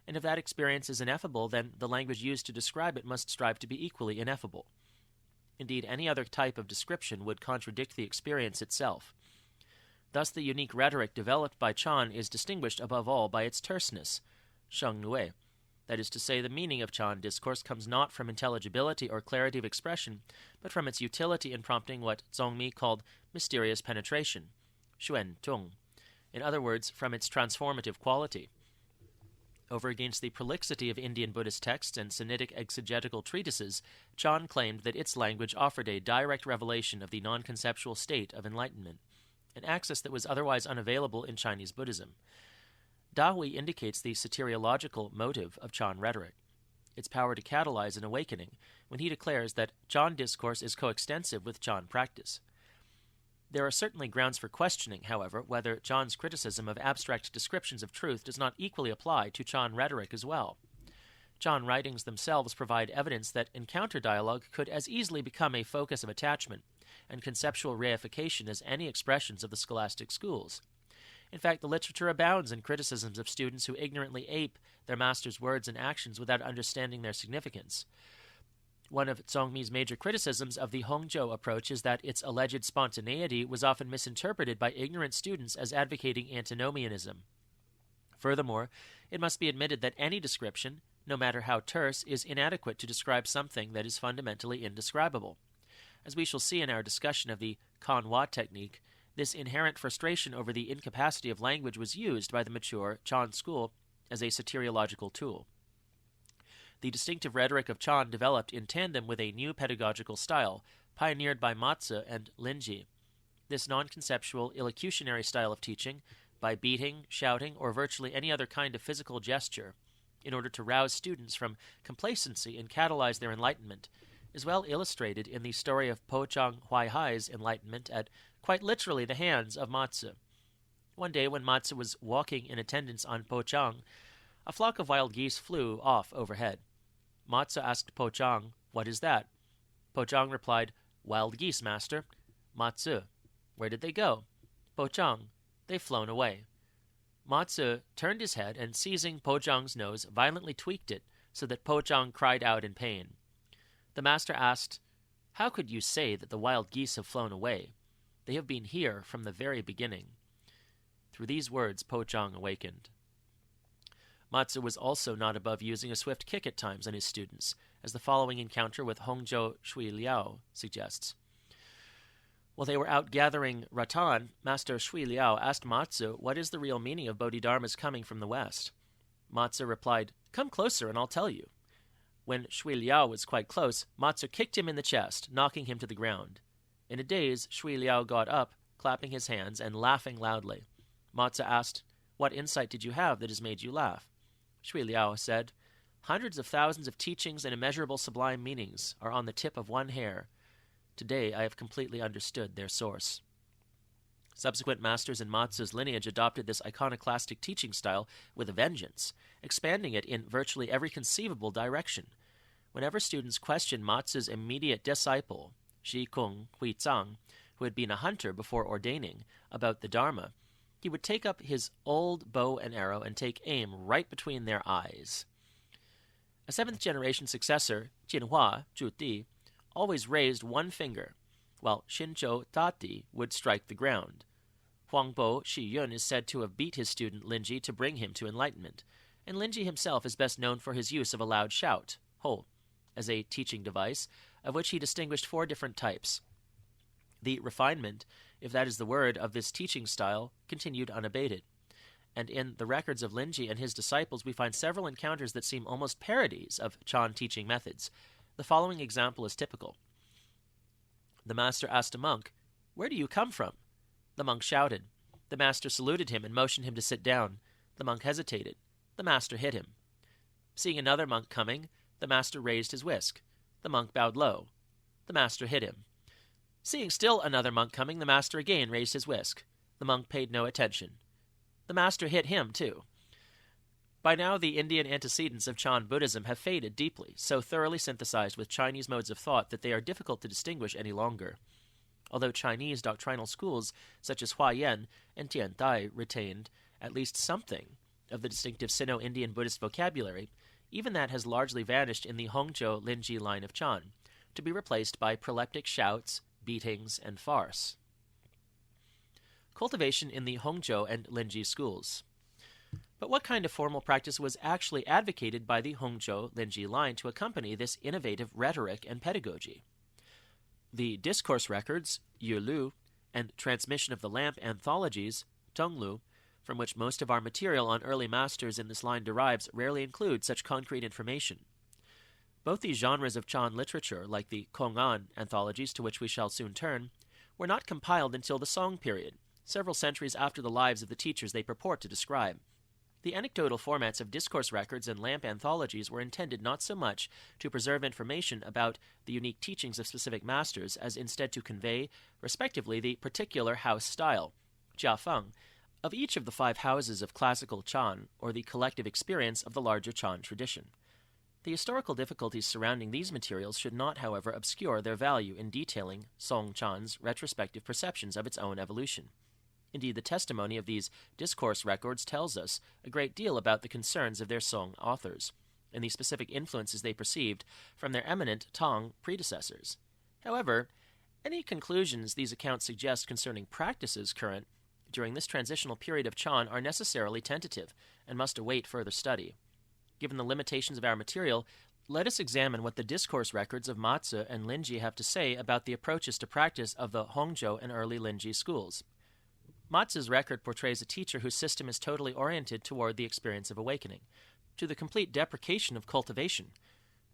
and if that experience is ineffable, then the language used to describe it must strive to be equally ineffable. Indeed, any other type of description would contradict the experience itself. Thus, the unique rhetoric developed by Chan is distinguished above all by its terseness, sheng nui. That is to say, the meaning of Chan discourse comes not from intelligibility or clarity of expression, but from its utility in prompting what Zongmi called mysterious penetration, xuan tung. In other words, from its transformative quality. Over against the prolixity of Indian Buddhist texts and Sinitic exegetical treatises, Chan claimed that its language offered a direct revelation of the non-conceptual state of enlightenment, an access that was otherwise unavailable in Chinese Buddhism. Dahui indicates the soteriological motive of Chan rhetoric, its power to catalyze an awakening, when he declares that Chan discourse is coextensive with Chan practice. There are certainly grounds for questioning, however, whether Chan's criticism of abstract descriptions of truth does not equally apply to Chan rhetoric as well. Chan writings themselves provide evidence that encounter dialogue could as easily become a focus of attachment and conceptual reification as any expressions of the scholastic schools. In fact, the literature abounds in criticisms of students who ignorantly ape their master's words and actions without understanding their significance. One of Zongmi's major criticisms of the Hongzhou approach is that its alleged spontaneity was often misinterpreted by ignorant students as advocating antinomianism. Furthermore, it must be admitted that any description, no matter how terse, is inadequate to describe something that is fundamentally indescribable. As we shall see in our discussion of the Kanhwa technique, this inherent frustration over the incapacity of language was used by the mature Chan school as a soteriological tool. The distinctive rhetoric of Chan developed in tandem with a new pedagogical style, pioneered by Matsu and Linji. This non-conceptual, illocutionary style of teaching, by beating, shouting, or virtually any other kind of physical gesture, in order to rouse students from complacency and catalyze their enlightenment, is well illustrated in the story of Po Chang Huaihai's enlightenment at quite literally the hands of Matsu. One day when Matsu was walking in attendance on Po Chang, a flock of wild geese flew off overhead. Matsu asked Po Chang, "What is that?" Po Chang replied, "Wild geese, master." Matsu, "Where did they go?" Po Chang, "They've flown away." Matsu turned his head and, seizing Po Chang's nose, violently tweaked it so that Po Chang cried out in pain. The master asked, "How could you say that the wild geese have flown away? They have been here from the very beginning." Through these words, Po Chang awakened. Matsu was also not above using a swift kick at times on his students, as the following encounter with Hongzhou Shui Liao suggests. While they were out gathering rattan, Master Shui Liao asked Matsu what is the real meaning of Bodhidharma's coming from the west. Matsu replied, "Come closer and I'll tell you." When Shui Liao was quite close, Matsu kicked him in the chest, knocking him to the ground. In a daze, Shui Liao got up, clapping his hands and laughing loudly. Matsu asked, "What insight did you have that has made you laugh?" Shui Liao said, "Hundreds of thousands of teachings and immeasurable sublime meanings are on the tip of one hair. Today I have completely understood their source." Subsequent masters in Matsu's lineage adopted this iconoclastic teaching style with a vengeance, expanding it in virtually every conceivable direction. Whenever students questioned Matsu's immediate disciple, Shi Kung Huizang, who had been a hunter before ordaining, about the Dharma, he would take up his old bow and arrow and take aim right between their eyes. A seventh-generation successor, Jinhua Zhuti, always raised one finger, while Shinzhou Dati would strike the ground. Huangbo Shiyun is said to have beat his student Linji to bring him to enlightenment, and Linji himself is best known for his use of a loud shout, ho, as a teaching device, of which he distinguished 4 different types. The refinement, if that is the word, of this teaching style continued unabated, and in the records of Linji and his disciples we find several encounters that seem almost parodies of Chan teaching methods. The following example is typical. The master asked a monk, "Where do you come from?" The monk shouted. The master saluted him and motioned him to sit down. The monk hesitated. The master hit him. Seeing another monk coming, the master raised his whisk. The monk bowed low. The master hit him. Seeing still another monk coming, the master again raised his whisk. The monk paid no attention. The master hit him, too. By now, the Indian antecedents of Chan Buddhism have faded deeply, so thoroughly synthesized with Chinese modes of thought that they are difficult to distinguish any longer. Although Chinese doctrinal schools such as Huayan and Tiantai retained at least something of the distinctive Sino-Indian Buddhist vocabulary, even that has largely vanished in the Hongzhou Linji line of Chan, to be replaced by proleptic shouts, beatings, and farce. Cultivation in the Hongzhou and Linji schools. But what kind of formal practice was actually advocated by the Hongzhou Linji line to accompany this innovative rhetoric and pedagogy? The discourse records, Yulu, and transmission of the lamp anthologies, Tonglu, from which most of our material on early masters in this line derives, rarely include such concrete information. Both these genres of Chan literature, like the Kong'an anthologies to which we shall soon turn, were not compiled until the Song period, several centuries after the lives of the teachers they purport to describe. The anecdotal formats of discourse records and lamp anthologies were intended not so much to preserve information about the unique teachings of specific masters as instead to convey, respectively, the particular house style, jiafeng, of each of the 5 houses of classical Chan, or the collective experience of the larger Chan tradition. The historical difficulties surrounding these materials should not, however, obscure their value in detailing Song Chan's retrospective perceptions of its own evolution. Indeed, the testimony of these discourse records tells us a great deal about the concerns of their Song authors, and the specific influences they perceived from their eminent Tang predecessors. However, any conclusions these accounts suggest concerning practices current during this transitional period of Chan are necessarily tentative and must await further study. Given the limitations of our material, let us examine what the discourse records of Matsu and Linji have to say about the approaches to practice of the Hongzhou and early Linji schools. Matsu's record portrays a teacher whose system is totally oriented toward the experience of awakening, to the complete deprecation of cultivation.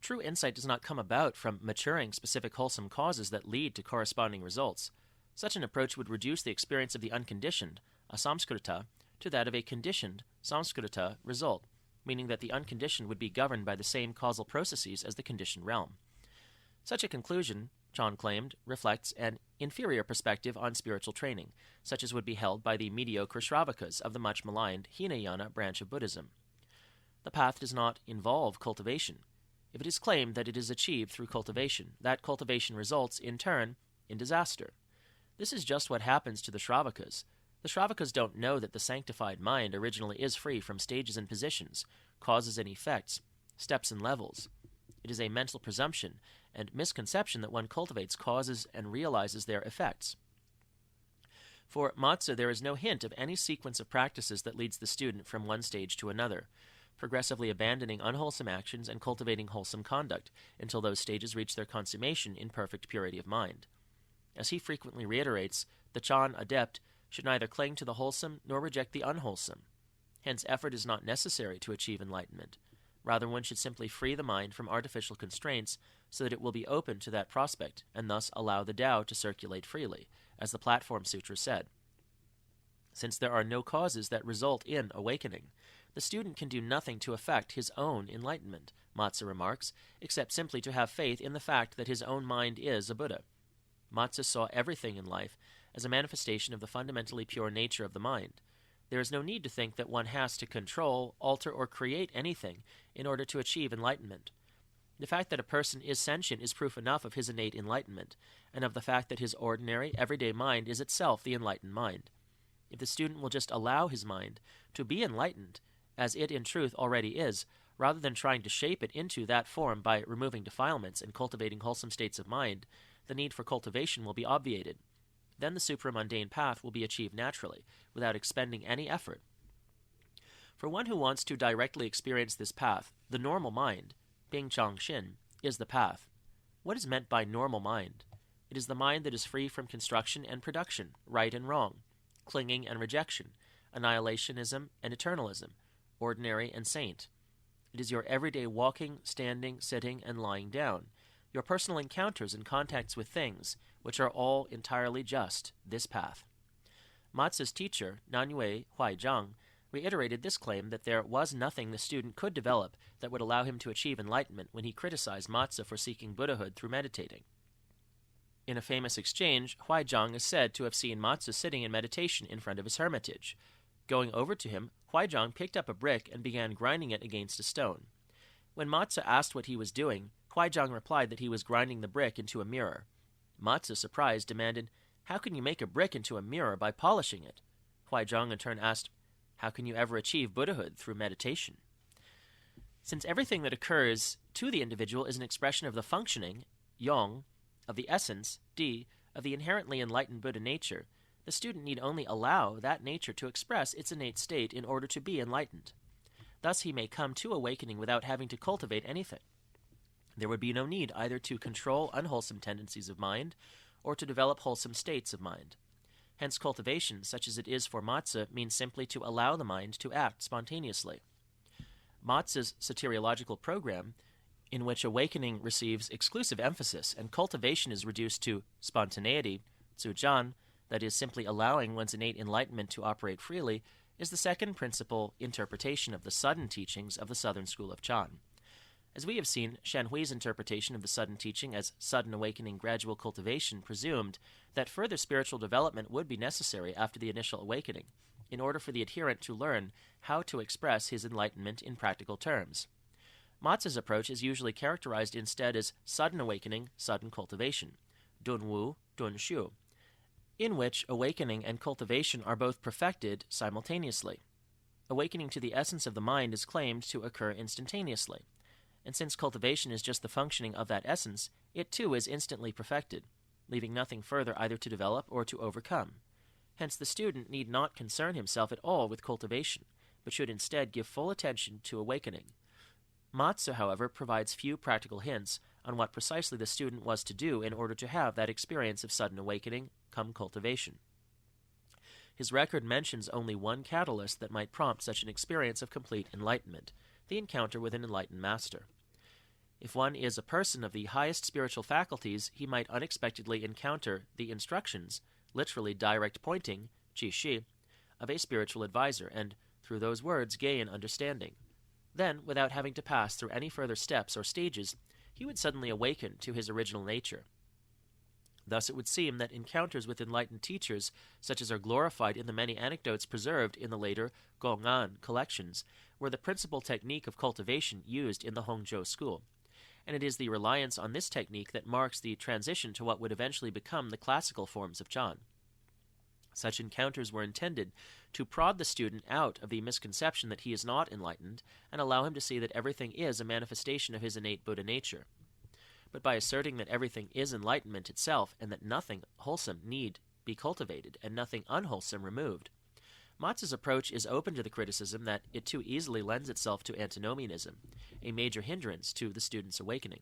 True insight does not come about from maturing specific wholesome causes that lead to corresponding results. Such an approach would reduce the experience of the unconditioned, asamskrita, to that of a conditioned, samskrita, result, meaning that the unconditioned would be governed by the same causal processes as the conditioned realm. Such a conclusion, Chan claimed, reflects an inferior perspective on spiritual training, such as would be held by the mediocre Shravakas of the much maligned Hinayana branch of Buddhism. The path does not involve cultivation. If it is claimed that it is achieved through cultivation, that cultivation results, in turn, in disaster. This is just what happens to the Shravakas. The Shravakas don't know that the sanctified mind originally is free from stages and positions, causes and effects, steps and levels. It is a mental presumption and misconception that one cultivates causes and realizes their effects. For Matsu, there is no hint of any sequence of practices that leads the student from one stage to another, progressively abandoning unwholesome actions and cultivating wholesome conduct until those stages reach their consummation in perfect purity of mind. As he frequently reiterates, the Chan adept should neither cling to the wholesome nor reject the unwholesome. Hence, effort is not necessary to achieve enlightenment. Rather, one should simply free the mind from artificial constraints so that it will be open to that prospect, and thus allow the Tao to circulate freely, as the Platform Sutra said. Since there are no causes that result in awakening, the student can do nothing to effect his own enlightenment, Matsu remarks, except simply to have faith in the fact that his own mind is a Buddha. Matsu saw everything in life as a manifestation of the fundamentally pure nature of the mind. There is no need to think that one has to control, alter, or create anything in order to achieve enlightenment. The fact that a person is sentient is proof enough of his innate enlightenment, and of the fact that his ordinary, everyday mind is itself the enlightened mind. If the student will just allow his mind to be enlightened, as it in truth already is, rather than trying to shape it into that form by removing defilements and cultivating wholesome states of mind, the need for cultivation will be obviated. Then the supramundane path will be achieved naturally, without expending any effort. For one who wants to directly experience this path, the normal mind, Bing Chang Xin, is the path. What is meant by normal mind? It is the mind that is free from construction and production, right and wrong, clinging and rejection, annihilationism and eternalism, ordinary and saint. It is your everyday walking, standing, sitting, and lying down, your personal encounters and contacts with things, which are all entirely just this path. Matsu's teacher, Nanyue Huaizhang, reiterated this claim that there was nothing the student could develop that would allow him to achieve enlightenment when he criticized Matsu for seeking Buddhahood through meditating. In a famous exchange, Huaizhang is said to have seen Matsu sitting in meditation in front of his hermitage. Going over to him, Huaizhang picked up a brick and began grinding it against a stone. When Matsu asked what he was doing, Huaizhang replied that he was grinding the brick into a mirror. Matsu, surprised, demanded, "How can you make a brick into a mirror by polishing it?" Huaizhang in turn asked, "How can you ever achieve Buddhahood through meditation?" Since everything that occurs to the individual is an expression of the functioning, yong, of the essence, di, of the inherently enlightened Buddha nature, the student need only allow that nature to express its innate state in order to be enlightened. Thus he may come to awakening without having to cultivate anything. There would be no need either to control unwholesome tendencies of mind or to develop wholesome states of mind. Hence cultivation, such as it is for Matsu, means simply to allow the mind to act spontaneously. Matsu's soteriological program, in which awakening receives exclusive emphasis and cultivation is reduced to spontaneity, zhujian, that is, simply allowing one's innate enlightenment to operate freely, is the second principal interpretation of the sudden teachings of the Southern School of Chan. As we have seen, Shen Hui's interpretation of the sudden teaching as sudden awakening gradual cultivation presumed that further spiritual development would be necessary after the initial awakening, in order for the adherent to learn how to express his enlightenment in practical terms. Matsu's approach is usually characterized instead as sudden awakening, sudden cultivation, dunwu, dunshu, in which awakening and cultivation are both perfected simultaneously. Awakening to the essence of the mind is claimed to occur instantaneously, and since cultivation is just the functioning of that essence, it too is instantly perfected, leaving nothing further either to develop or to overcome. Hence the student need not concern himself at all with cultivation, but should instead give full attention to awakening. Matsu, however, provides few practical hints on what precisely the student was to do in order to have that experience of sudden awakening come cultivation. His record mentions only one catalyst that might prompt such an experience of complete enlightenment, the encounter with an enlightened master. If one is a person of the highest spiritual faculties, he might unexpectedly encounter the instructions, literally direct pointing, jishi, of a spiritual advisor, and through those words gain understanding. Then, without having to pass through any further steps or stages, he would suddenly awaken to his original nature. Thus it would seem that encounters with enlightened teachers, such as are glorified in the many anecdotes preserved in the later gong'an collections, were the principal technique of cultivation used in the Hongzhou school, and it is the reliance on this technique that marks the transition to what would eventually become the classical forms of Chan. Such encounters were intended to prod the student out of the misconception that he is not enlightened and allow him to see that everything is a manifestation of his innate Buddha nature. But by asserting that everything is enlightenment itself and that nothing wholesome need be cultivated and nothing unwholesome removed, Matsu's approach is open to the criticism that it too easily lends itself to antinomianism, a major hindrance to the student's awakening.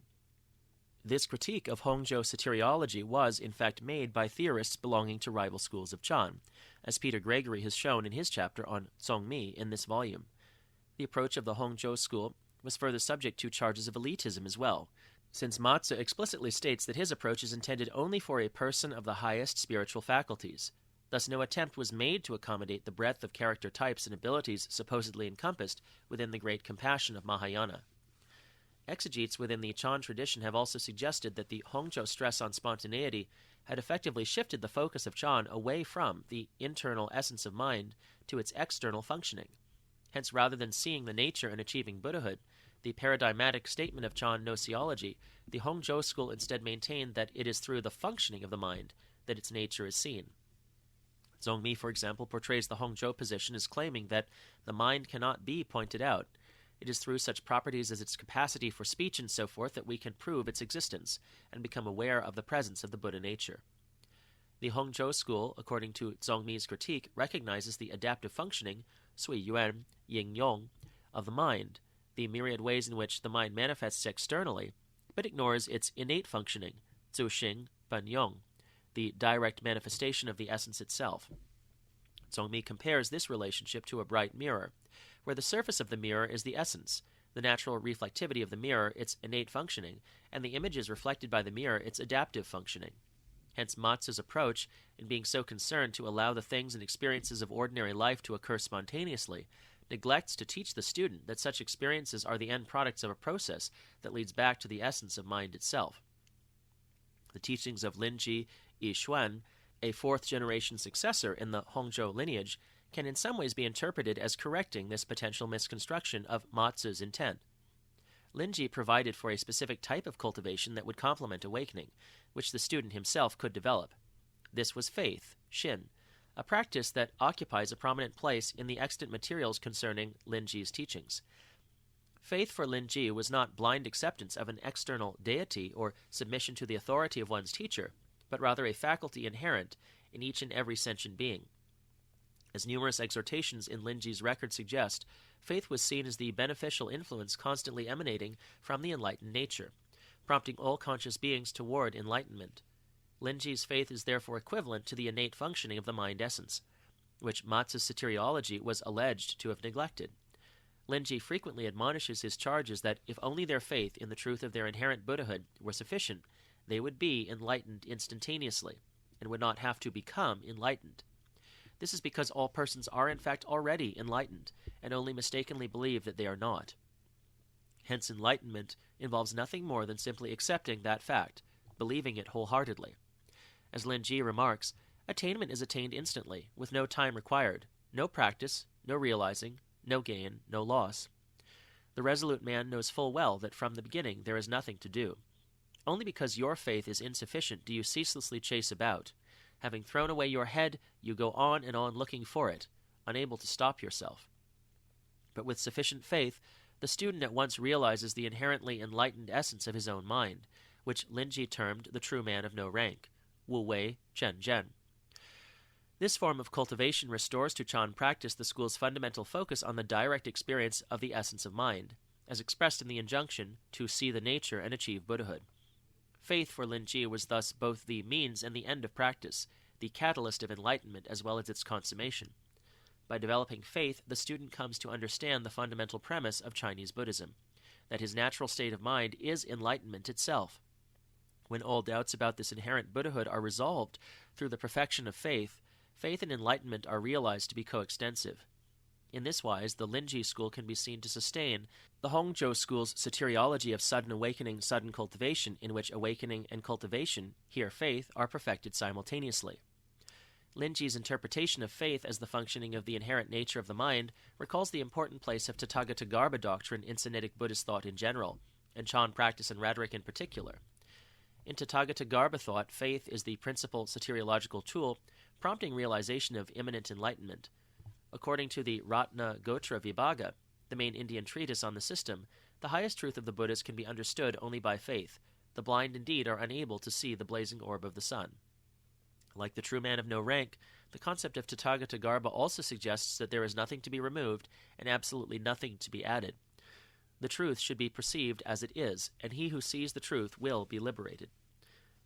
This critique of Hongzhou soteriology was, in fact, made by theorists belonging to rival schools of Chan, as Peter Gregory has shown in his chapter on Zongmi in this volume. The approach of the Hongzhou school was further subject to charges of elitism as well, since Matsu explicitly states that his approach is intended only for a person of the highest spiritual faculties. Thus no attempt was made to accommodate the breadth of character types and abilities supposedly encompassed within the great compassion of Mahayana. Exegetes within the Chan tradition have also suggested that the Hongzhou stress on spontaneity had effectively shifted the focus of Chan away from the internal essence of mind to its external functioning. Hence, rather than seeing the nature and achieving Buddhahood, the paradigmatic statement of Chan gnoseology, the Hongzhou school instead maintained that it is through the functioning of the mind that its nature is seen. Zongmi, for example, portrays the Hongzhou position as claiming that the mind cannot be pointed out. It is through such properties as its capacity for speech and so forth that we can prove its existence and become aware of the presence of the Buddha nature. The Hongzhou school, according to Zongmi's critique, recognizes the adaptive functioning, sui yuan, yin yong, of the mind, the myriad ways in which the mind manifests externally, but ignores its innate functioning, zu xing, ban yong, the direct manifestation of the essence itself. Zongmi compares this relationship to a bright mirror, where the surface of the mirror is the essence, the natural reflectivity of the mirror its innate functioning, and the images reflected by the mirror its adaptive functioning. Hence Matsu's approach, in being so concerned to allow the things and experiences of ordinary life to occur spontaneously, neglects to teach the student that such experiences are the end products of a process that leads back to the essence of mind itself. The teachings of Linji Yi Xuan, a fourth-generation successor in the Hongzhou lineage, can in some ways be interpreted as correcting this potential misconstruction of Matsu's intent. Linji provided for a specific type of cultivation that would complement awakening, which the student himself could develop. This was faith, shin, a practice that occupies a prominent place in the extant materials concerning Linji's teachings. Faith for Linji was not blind acceptance of an external deity or submission to the authority of one's teacher, but rather a faculty inherent in each and every sentient being. As numerous exhortations in Linji's record suggest, faith was seen as the beneficial influence constantly emanating from the enlightened nature, prompting all conscious beings toward enlightenment. Linji's faith is therefore equivalent to the innate functioning of the mind essence, which Matsu's soteriology was alleged to have neglected. Linji frequently admonishes his charges that if only their faith in the truth of their inherent Buddhahood were sufficient, they would be enlightened instantaneously, and would not have to become enlightened. This is because all persons are in fact already enlightened, and only mistakenly believe that they are not. Hence enlightenment involves nothing more than simply accepting that fact, believing it wholeheartedly. As Linji remarks, attainment is attained instantly, with no time required, no practice, no realizing, no gain, no loss. The resolute man knows full well that from the beginning there is nothing to do. Only because your faith is insufficient do you ceaselessly chase about. Having thrown away your head, you go on and on looking for it, unable to stop yourself. But with sufficient faith, the student at once realizes the inherently enlightened essence of his own mind, which Linji termed the true man of no rank, Wu Wei Zhen Zhen. This form of cultivation restores to Chan practice the school's fundamental focus on the direct experience of the essence of mind, as expressed in the injunction to see the nature and achieve Buddhahood. Faith for Linji was thus both the means and the end of practice, the catalyst of enlightenment as well as its consummation. By developing faith, the student comes to understand the fundamental premise of Chinese Buddhism, that his natural state of mind is enlightenment itself. When all doubts about this inherent Buddhahood are resolved through the perfection of faith, faith and enlightenment are realized to be coextensive. In this wise, the Linji school can be seen to sustain the Hongzhou school's soteriology of sudden awakening, sudden cultivation, in which awakening and cultivation, here faith, are perfected simultaneously. Linji's interpretation of faith as the functioning of the inherent nature of the mind recalls the important place of Tathagata doctrine in Sinitic Buddhist thought in general, and Chan practice and rhetoric in particular. In Tathagata thought, faith is the principal soteriological tool prompting realization of imminent enlightenment. According to the Ratna Gotra Vibhaga, the main Indian treatise on the system, the highest truth of the Buddhas can be understood only by faith. The blind indeed are unable to see the blazing orb of the sun. Like the true man of no rank, the concept of Tathagata also suggests that there is nothing to be removed and absolutely nothing to be added. The truth should be perceived as it is, and he who sees the truth will be liberated.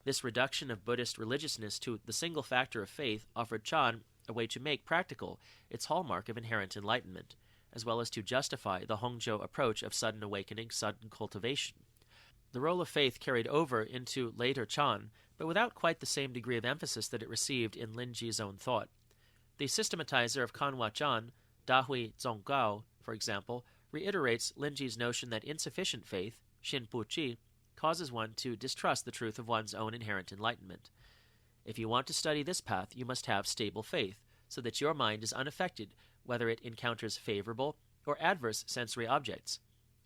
This reduction of Buddhist religiousness to the single factor of faith offered Chan a way to make practical its hallmark of inherent enlightenment, as well as to justify the Hongzhou approach of sudden awakening, sudden cultivation. The role of faith carried over into later Chan, but without quite the same degree of emphasis that it received in Linji's own thought. The systematizer of Kanhwa Chan, Dahui Zonggao, for example, reiterates Linji's notion that insufficient faith, Shinpuchi, causes one to distrust the truth of one's own inherent enlightenment. If you want to study this path, you must have stable faith, so that your mind is unaffected whether it encounters favorable or adverse sensory objects.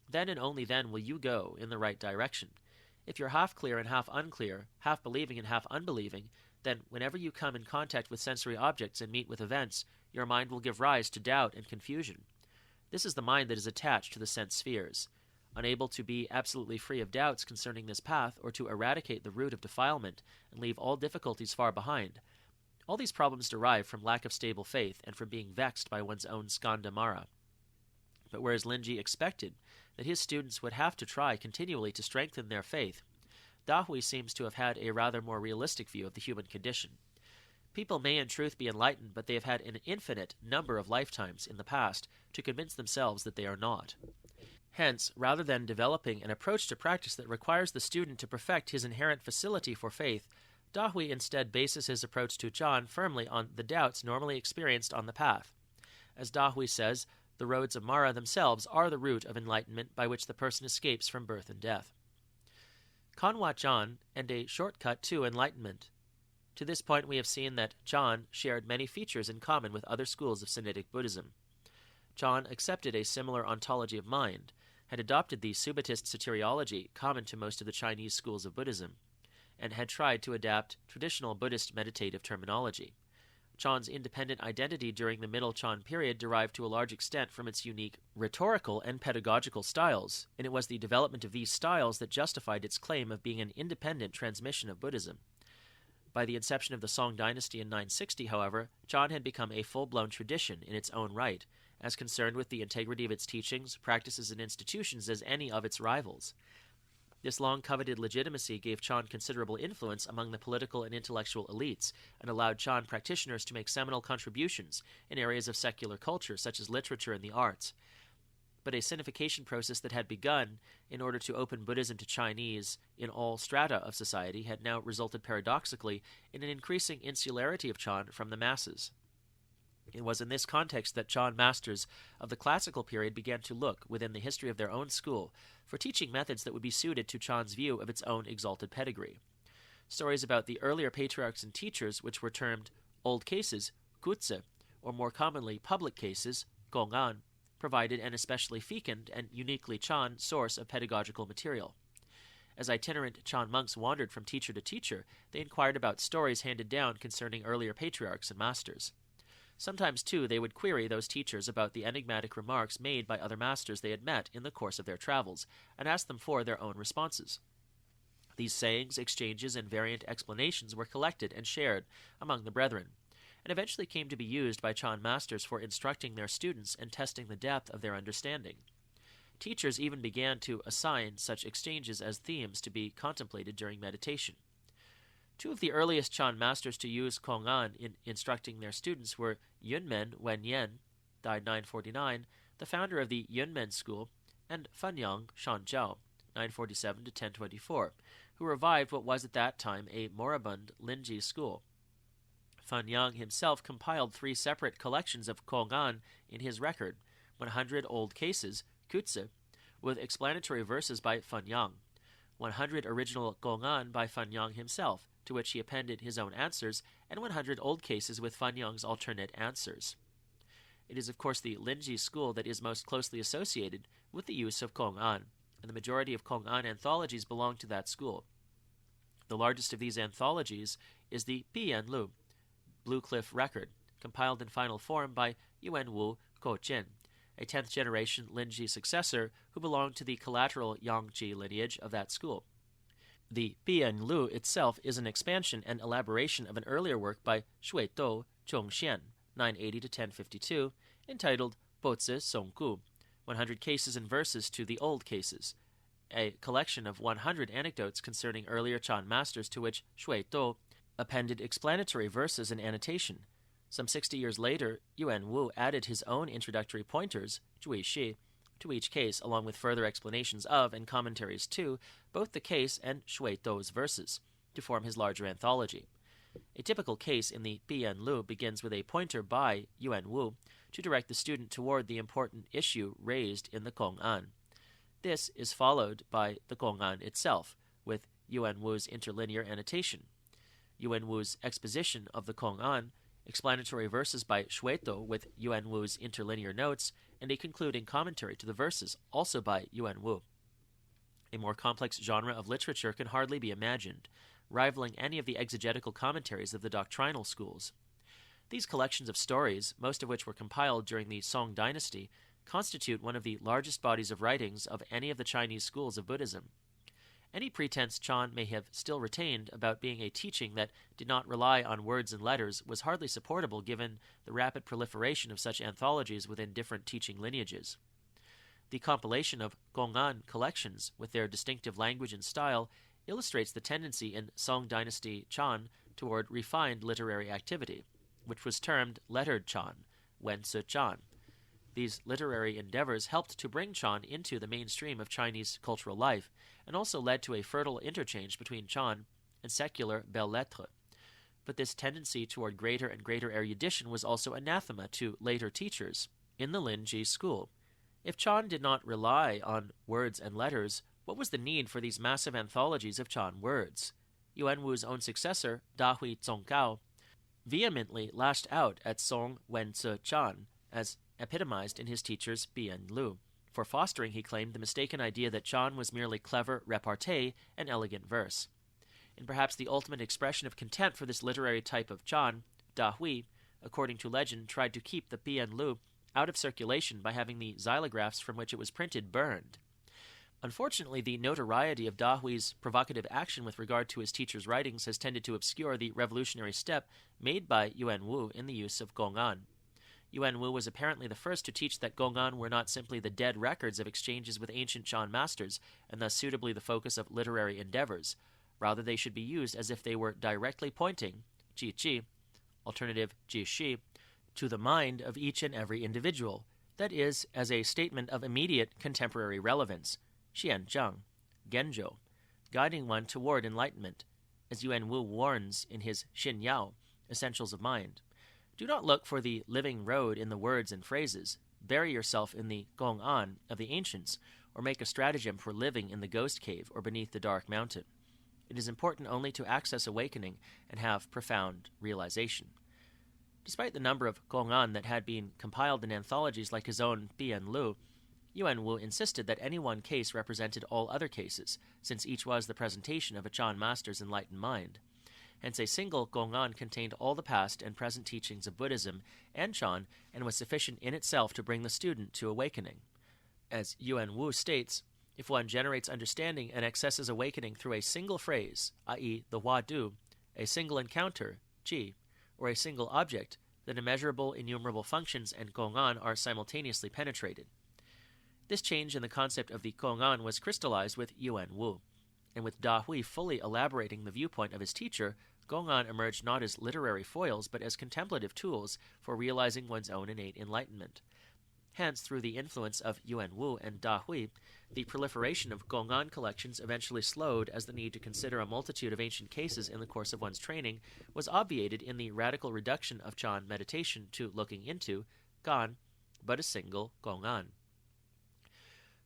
Then and only then will you go in the right direction. If you're half clear and half unclear, half believing and half unbelieving, then whenever you come in contact with sensory objects and meet with events, your mind will give rise to doubt and confusion. This is the mind that is attached to the sense spheres. Unable to be absolutely free of doubts concerning this path, or to eradicate the root of defilement and leave all difficulties far behind. All these problems derive from lack of stable faith and from being vexed by one's own skandha mara. But whereas Linji expected that his students would have to try continually to strengthen their faith, Dahui seems to have had a rather more realistic view of the human condition. People may in truth be enlightened, but they have had an infinite number of lifetimes in the past to convince themselves that they are not. Hence, rather than developing an approach to practice that requires the student to perfect his inherent facility for faith, Dahui instead bases his approach to Chan firmly on the doubts normally experienced on the path. As Dahui says, the roads of Mara themselves are the route of enlightenment by which the person escapes from birth and death. Kanhwa Chan and a shortcut to enlightenment. To this point we have seen that Chan shared many features in common with other schools of Sinitic Buddhism. Chan accepted a similar ontology of mind, had adopted the Subitist soteriology common to most of the Chinese schools of Buddhism, and had tried to adapt traditional Buddhist meditative terminology. Chan's independent identity during the Middle Chan period derived to a large extent from its unique rhetorical and pedagogical styles, and it was the development of these styles that justified its claim of being an independent transmission of Buddhism. By the inception of the Song dynasty in 960, however, Chan had become a full-blown tradition in its own right, as concerned with the integrity of its teachings, practices, and institutions as any of its rivals. This long-coveted legitimacy gave Chan considerable influence among the political and intellectual elites, and allowed Chan practitioners to make seminal contributions in areas of secular culture, such as literature and the arts. But a sinification process that had begun in order to open Buddhism to Chinese in all strata of society had now resulted paradoxically in an increasing insularity of Chan from the masses. It was in this context that Chan masters of the classical period began to look, within the history of their own school, for teaching methods that would be suited to Chan's view of its own exalted pedigree. Stories about the earlier patriarchs and teachers, which were termed old cases, kutse, or more commonly public cases, gong'an, provided an especially fecund and uniquely Chan source of pedagogical material. As itinerant Chan monks wandered from teacher to teacher, they inquired about stories handed down concerning earlier patriarchs and masters. Sometimes, too, they would query those teachers about the enigmatic remarks made by other masters they had met in the course of their travels, and ask them for their own responses. These sayings, exchanges, and variant explanations were collected and shared among the brethren, and eventually came to be used by Chan masters for instructing their students and testing the depth of their understanding. Teachers even began to assign such exchanges as themes to be contemplated during meditation. Two of the earliest Chan masters to use gong'an in instructing their students were Yunmen Wenyan, died 949, the founder of the Yunmen school, and Fanyang Shanjiao, 947 to 1024, who revived what was at that time a moribund Linji school. Fanyang himself compiled 3 separate collections of gong'an in his record, 100 old cases, kutse, with explanatory verses by Fanyang, 100 original gong'an by Fanyang himself, to which he appended his own answers, and 100 old cases with Fanyang's alternate answers. It is, of course, the Linji school that is most closely associated with the use of gong'an, and the majority of gong'an anthologies belong to that school. The largest of these anthologies is the Biyan Lu, Blue Cliff Record, compiled in final form by Yuan Wu Kojian, a 10th-generation Linji successor who belonged to the collateral Yangji lineage of that school. The Biyan Lu itself is an expansion and elaboration of an earlier work by Shuitou Zhongxian, 980 to 1052, entitled Bozi Songgu, 100 Cases and Verses to the Old Cases, a collection of 100 anecdotes concerning earlier Chan masters to which Shuitou appended explanatory verses and annotation. Some 60 years later, Yuan Wu added his own introductory pointers, Zhui Shi, to each case, along with further explanations of and commentaries to both the case and Shui Dou's verses, to form his larger anthology. A typical case in the Bian Lu begins with a pointer by Yuan Wu to direct the student toward the important issue raised in the gong'an. This is followed by the gong'an itself, with Yuan Wu's interlinear annotation, Yuan Wu's exposition of the gong'an, explanatory verses by Shui Dou with Yuan Wu's interlinear notes, and a concluding commentary to the verses, also by Yuan Wu. A more complex genre of literature can hardly be imagined, rivaling any of the exegetical commentaries of the doctrinal schools. These collections of stories, most of which were compiled during the Song dynasty, constitute one of the largest bodies of writings of any of the Chinese schools of Buddhism. Any pretense Chan may have still retained about being a teaching that did not rely on words and letters was hardly supportable given the rapid proliferation of such anthologies within different teaching lineages. The compilation of gong'an collections with their distinctive language and style illustrates the tendency in Song dynasty Chan toward refined literary activity, which was termed lettered Chan, Wenzi Chan. These literary endeavors helped to bring Chan into the mainstream of Chinese cultural life, and also led to a fertile interchange between Chan and secular belles lettres. But this tendency toward greater and greater erudition was also anathema to later teachers in the Linji school. If Chan did not rely on words and letters, what was the need for these massive anthologies of Chan words? Yuan Wu's own successor, Dahui Zongkao, vehemently lashed out at Song Wenzi Chan, as epitomized in his teacher's Bian Lu. For fostering, he claimed, the mistaken idea that Chan was merely clever repartee and elegant verse. In perhaps the ultimate expression of contempt for this literary type of Chan, Dahui, according to legend, tried to keep the Bian Lu out of circulation by having the xylographs from which it was printed burned. Unfortunately, the notoriety of Dahui's provocative action with regard to his teacher's writings has tended to obscure the revolutionary step made by Yuan Wu in the use of gong'an. Yuan Wu was apparently the first to teach that gong'an were not simply the dead records of exchanges with ancient Chan masters, and thus suitably the focus of literary endeavors. Rather, they should be used as if they were directly pointing, ji-ji, alternative ji-shi, to the mind of each and every individual, that is, as a statement of immediate contemporary relevance, xianzhang, genzhou, guiding one toward enlightenment, as Yuan Wu warns in his Xin Yao, Essentials of Mind. Do not look for the living road in the words and phrases. Bury yourself in the gong'an of the ancients, or make a stratagem for living in the ghost cave or beneath the dark mountain. It is important only to access awakening and have profound realization. Despite the number of gong'an that had been compiled in anthologies like his own Bian Lu, Yuan Wu insisted that any one case represented all other cases, since each was the presentation of a Chan master's enlightened mind. Hence a single gong'an contained all the past and present teachings of Buddhism and Chan, and was sufficient in itself to bring the student to awakening. As Yuan Wu states, if one generates understanding and accesses awakening through a single phrase, i.e. the Hua Du, a single encounter, Ji, or a single object, then immeasurable innumerable functions and gong'an are simultaneously penetrated. This change in the concept of the gong'an was crystallized with Yuan Wu, and with Dahui fully elaborating the viewpoint of his teacher, gong'an emerged not as literary foils but as contemplative tools for realizing one's own innate enlightenment. Hence, through the influence of Yuan Wu and Dahui, the proliferation of gong'an collections eventually slowed as the need to consider a multitude of ancient cases in the course of one's training was obviated in the radical reduction of Chan meditation to looking into, gan, but a single gong'an.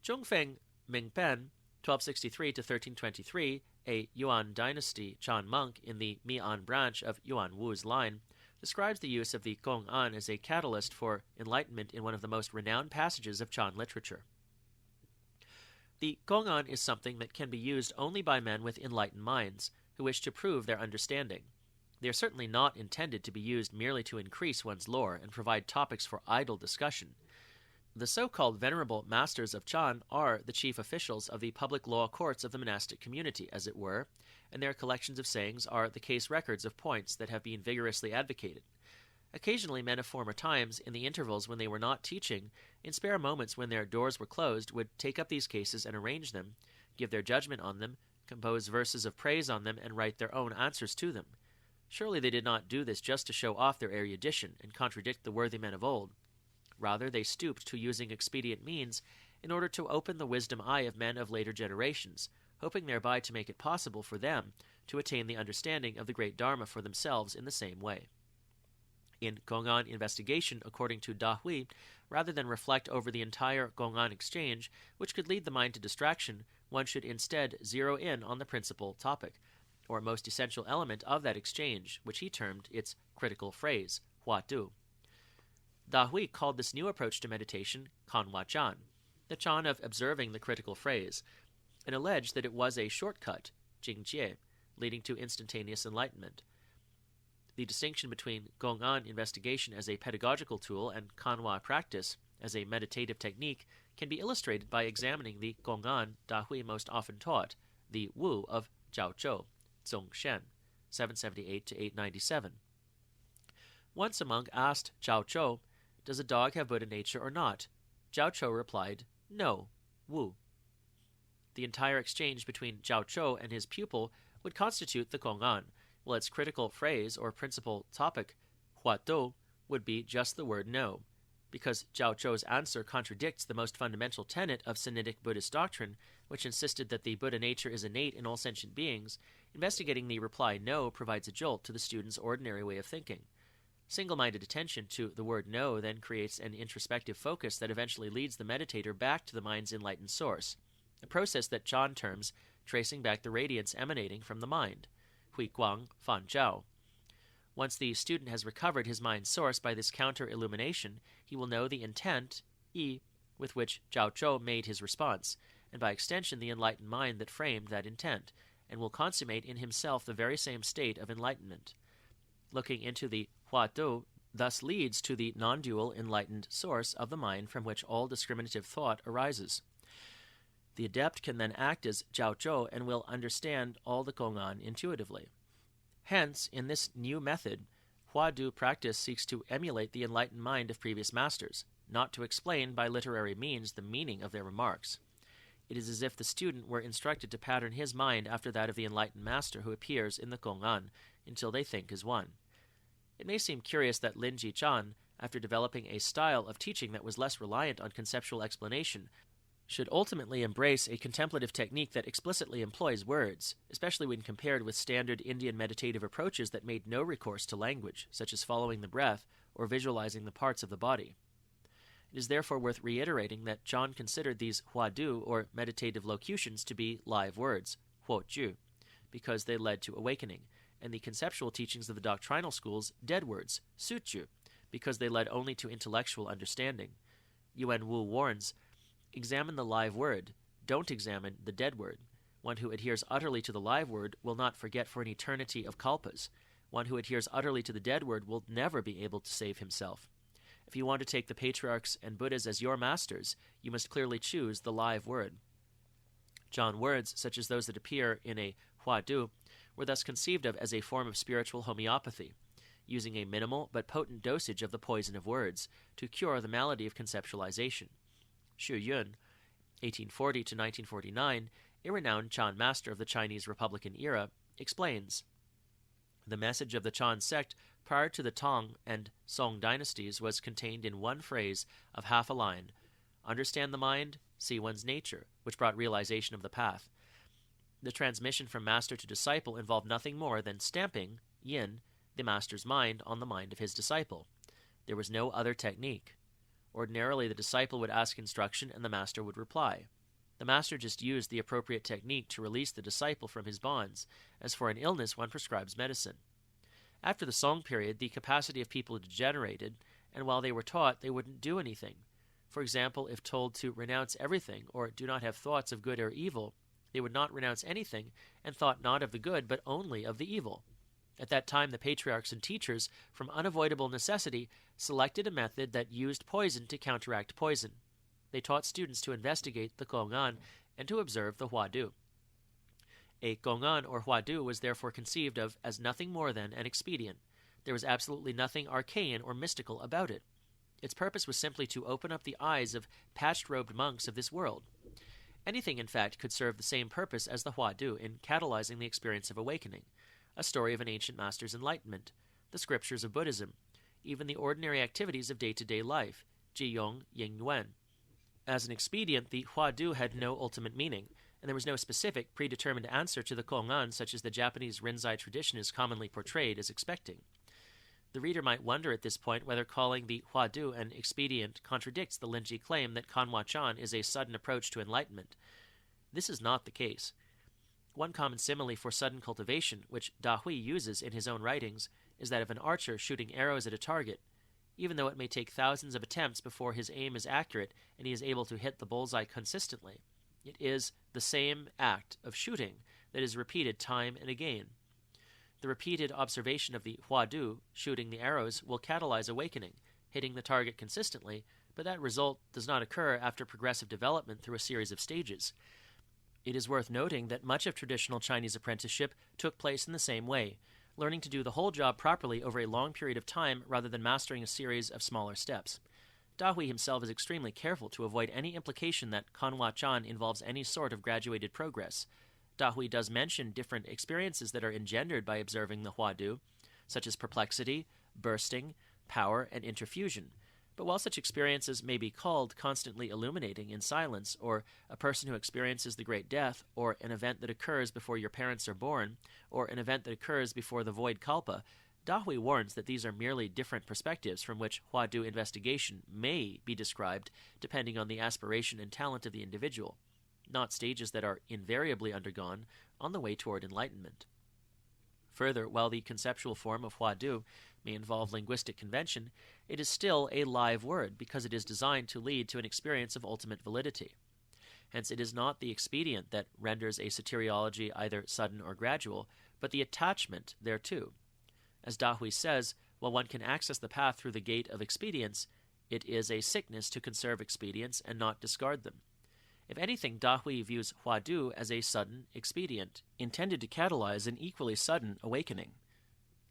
Zhongfeng Mingpen, 1263 to 1323, a Yuan dynasty Chan monk in the Mi'an branch of Yuan Wu's line, describes the use of the gong'an as a catalyst for enlightenment in one of the most renowned passages of Chan literature. The gong'an is something that can be used only by men with enlightened minds, who wish to prove their understanding. They are certainly not intended to be used merely to increase one's lore and provide topics for idle discussion. The so-called venerable masters of Chan are the chief officials of the public law courts of the monastic community, as it were, and their collections of sayings are the case records of points that have been vigorously advocated. Occasionally, men of former times, in the intervals when they were not teaching, in spare moments when their doors were closed, would take up these cases and arrange them, give their judgment on them, compose verses of praise on them, and write their own answers to them. Surely they did not do this just to show off their erudition and contradict the worthy men of old. Rather, they stooped to using expedient means in order to open the wisdom eye of men of later generations, hoping thereby to make it possible for them to attain the understanding of the great Dharma for themselves in the same way. In gong'an investigation, according to Da Hui, rather than reflect over the entire gong'an exchange, which could lead the mind to distraction, one should instead zero in on the principal topic, or most essential element of that exchange, which he termed its critical phrase, hua du. Da Hui called this new approach to meditation Kanhwa chan, the chan of observing the critical phrase, and alleged that it was a shortcut, jingjie, leading to instantaneous enlightenment. The distinction between gong'an investigation as a pedagogical tool and Kanhwa practice as a meditative technique can be illustrated by examining the gong'an Da Hui most often taught, the Wu of Zhao Zhou, Zong Shen, 778 to 897. Once a monk asked Zhao Zhou, "Does a dog have Buddha nature or not?" Zhao Zhou replied, "No, Wu." The entire exchange between Zhao Zhou and his pupil would constitute the gong'an, while its critical phrase or principal topic, hua du, would be just the word no. Because Zhao Zhou's answer contradicts the most fundamental tenet of Sinitic Buddhist doctrine, which insisted that the Buddha nature is innate in all sentient beings, investigating the reply no provides a jolt to the student's ordinary way of thinking. Single-minded attention to the word no then creates an introspective focus that eventually leads the meditator back to the mind's enlightened source, a process that Chan terms tracing back the radiance emanating from the mind, hui guang fan zhao. Once the student has recovered his mind's source by this counter-illumination, he will know the intent, yi, with which Zhao Zhou made his response, and by extension the enlightened mind that framed that intent, and will consummate in himself the very same state of enlightenment. Looking into the hua du thus leads to the non-dual enlightened source of the mind from which all discriminative thought arises. The adept can then act as Zhao Zhou and will understand all the gong'an intuitively. Hence, in this new method, hua du practice seeks to emulate the enlightened mind of previous masters, not to explain by literary means the meaning of their remarks. It is as if the student were instructed to pattern his mind after that of the enlightened master who appears in the gong'an until they think as one. It may seem curious that Linji Chan, after developing a style of teaching that was less reliant on conceptual explanation, should ultimately embrace a contemplative technique that explicitly employs words, especially when compared with standard Indian meditative approaches that made no recourse to language, such as following the breath or visualizing the parts of the body. It is therefore worth reiterating that John considered these hua du, or meditative locutions, to be live words, huo ju, because they led to awakening, and the conceptual teachings of the doctrinal schools dead words, su ju, because they led only to intellectual understanding. Yuan Wu warns, "Examine the live word, don't examine the dead word. One who adheres utterly to the live word will not forget for an eternity of kalpas. One who adheres utterly to the dead word will never be able to save himself. If you want to take the patriarchs and Buddhas as your masters, you must clearly choose the live word." John words, such as those that appear in a hua du, were thus conceived of as a form of spiritual homeopathy, using a minimal but potent dosage of the poison of words to cure the malady of conceptualization. Xu Yun, 1840 to 1949, a renowned Chan master of the Chinese Republican era, explains, "The message of the Chan sect prior to the Tang and Song dynasties was contained in one phrase of half a line: understand the mind, see one's nature, which brought realization of the path. The transmission from master to disciple involved nothing more than stamping, yin, the master's mind on the mind of his disciple. There was no other technique. Ordinarily, the disciple would ask instruction and the master would reply. The master just used the appropriate technique to release the disciple from his bonds, as for an illness one prescribes medicine. After the Song period, the capacity of people degenerated, and while they were taught, they wouldn't do anything. For example, if told to renounce everything or do not have thoughts of good or evil, they would not renounce anything and thought not of the good but only of the evil. At that time, the patriarchs and teachers, from unavoidable necessity, selected a method that used poison to counteract poison. They taught students to investigate the gong'an and to observe the hua du. A gong'an or hua du was therefore conceived of as nothing more than an expedient. There was absolutely nothing arcane or mystical about it. Its purpose was simply to open up the eyes of patched-robed monks of this world. Anything, in fact, could serve the same purpose as the hua du in catalyzing the experience of awakening, a story of an ancient master's enlightenment, the scriptures of Buddhism, even the ordinary activities of day-to-day life, ji yong ying yuan. As an expedient, the Huadu had no ultimate meaning, and there was no specific, predetermined answer to the gong'an such as the Japanese Rinzai tradition is commonly portrayed as expecting. The reader might wonder at this point whether calling the Huadu an expedient contradicts the Linji claim that Kanhwa-chan is a sudden approach to enlightenment. This is not the case. One common simile for sudden cultivation, which Da Hui uses in his own writings, is that of an archer shooting arrows at a target. Even though it may take thousands of attempts before his aim is accurate and he is able to hit the bullseye consistently, it is the same act of shooting that is repeated time and again. The repeated observation of the Huadu shooting the arrows will catalyze awakening, hitting the target consistently, but that result does not occur after progressive development through a series of stages. It is worth noting that much of traditional Chinese apprenticeship took place in the same way, learning to do the whole job properly over a long period of time rather than mastering a series of smaller steps. Da Hui himself is extremely careful to avoid any implication that Kanhwa-chan involves any sort of graduated progress. Da Hui does mention different experiences that are engendered by observing the Huadu, such as perplexity, bursting, power, and interfusion. But while such experiences may be called constantly illuminating in silence, or a person who experiences the great death, or an event that occurs before your parents are born, or an event that occurs before the void kalpa, Da Hui warns that these are merely different perspectives from which Huadu investigation may be described depending on the aspiration and talent of the individual, not stages that are invariably undergone on the way toward enlightenment. Further, while the conceptual form of Huadu may involve linguistic convention, it is still a live word because it is designed to lead to an experience of ultimate validity. Hence, it is not the expedient that renders a soteriology either sudden or gradual, but the attachment thereto. As Da Hui says, while one can access the path through the gate of expedience, it is a sickness to conserve expedients and not discard them. If anything, Da Hui views Huadu as a sudden expedient, intended to catalyze an equally sudden awakening.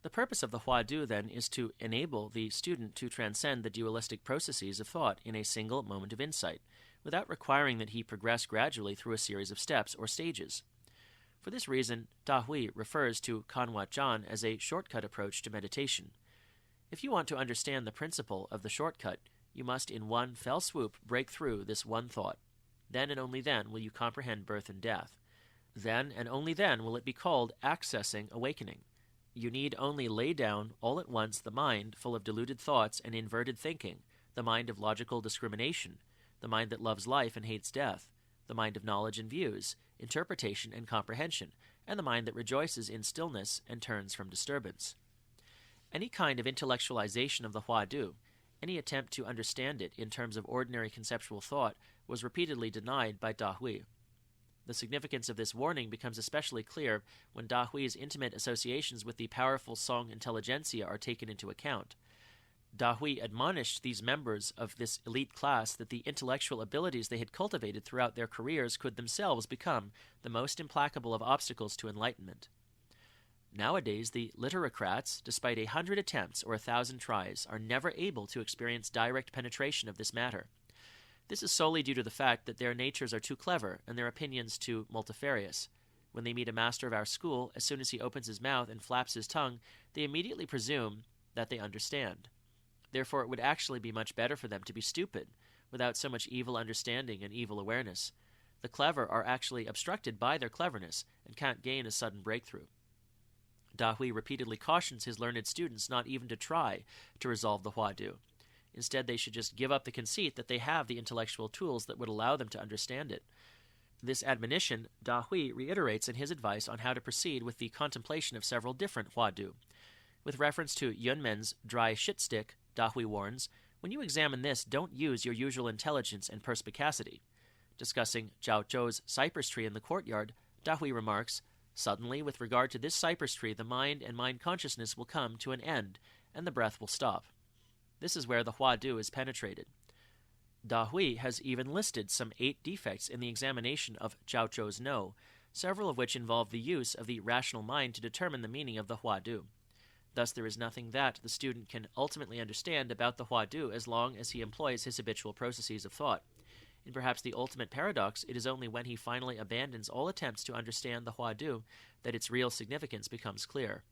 The purpose of the Huadu, then, is to enable the student to transcend the dualistic processes of thought in a single moment of insight, without requiring that he progress gradually through a series of steps or stages. For this reason, Da Hui refers to Kanhwa-chan as a shortcut approach to meditation. If you want to understand the principle of the shortcut, you must in one fell swoop break through this one thought. Then and only then will you comprehend birth and death. Then and only then will it be called accessing awakening. You need only lay down all at once the mind full of deluded thoughts and inverted thinking, the mind of logical discrimination, the mind that loves life and hates death, the mind of knowledge and views, interpretation and comprehension, and the mind that rejoices in stillness and turns from disturbance. Any kind of intellectualization of the Huadu, any attempt to understand it in terms of ordinary conceptual thought, was repeatedly denied by Da Hui. The significance of this warning becomes especially clear when Da Hui's intimate associations with the powerful Song intelligentsia are taken into account. Da Hui admonished these members of this elite class that the intellectual abilities they had cultivated throughout their careers could themselves become the most implacable of obstacles to enlightenment. Nowadays, the literocrats, despite 100 attempts or 1,000 tries, are never able to experience direct penetration of this matter. This is solely due to the fact that their natures are too clever and their opinions too multifarious. When they meet a master of our school, as soon as he opens his mouth and flaps his tongue, they immediately presume that they understand. Therefore, it would actually be much better for them to be stupid, without so much evil understanding and evil awareness. The clever are actually obstructed by their cleverness and can't gain a sudden breakthrough. Da Hui repeatedly cautions his learned students not even to try to resolve the Huadu. Instead, they should just give up the conceit that they have the intellectual tools that would allow them to understand it. This admonition Da Hui reiterates in his advice on how to proceed with the contemplation of several different Huadu. With reference to Yunmen's dry shit stick, Da Hui warns, when you examine this, don't use your usual intelligence and perspicacity. Discussing Zhao Zhou's cypress tree in the courtyard, Da Hui remarks, suddenly, with regard to this cypress tree, the mind and mind consciousness will come to an end, and the breath will stop. This is where the Huadu is penetrated. Da Hui has even listed some 8 defects in the examination of Zhao Zhou's no, several of which involve the use of the rational mind to determine the meaning of the Huadu. Thus, there is nothing that the student can ultimately understand about the Huadu as long as he employs his habitual processes of thought. In perhaps the ultimate paradox, it is only when he finally abandons all attempts to understand the Huadu that its real significance becomes clear.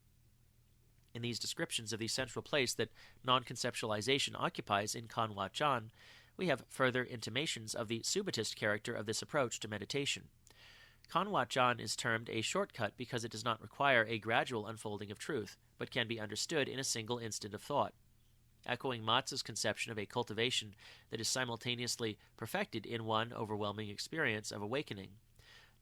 In these descriptions of the central place that non-conceptualization occupies in Kanhwa-chan, we have further intimations of the Subitist character of this approach to meditation. Kanhwa Chan is termed a shortcut because it does not require a gradual unfolding of truth, but can be understood in a single instant of thought. Echoing Matsu's conception of a cultivation that is simultaneously perfected in one overwhelming experience of awakening,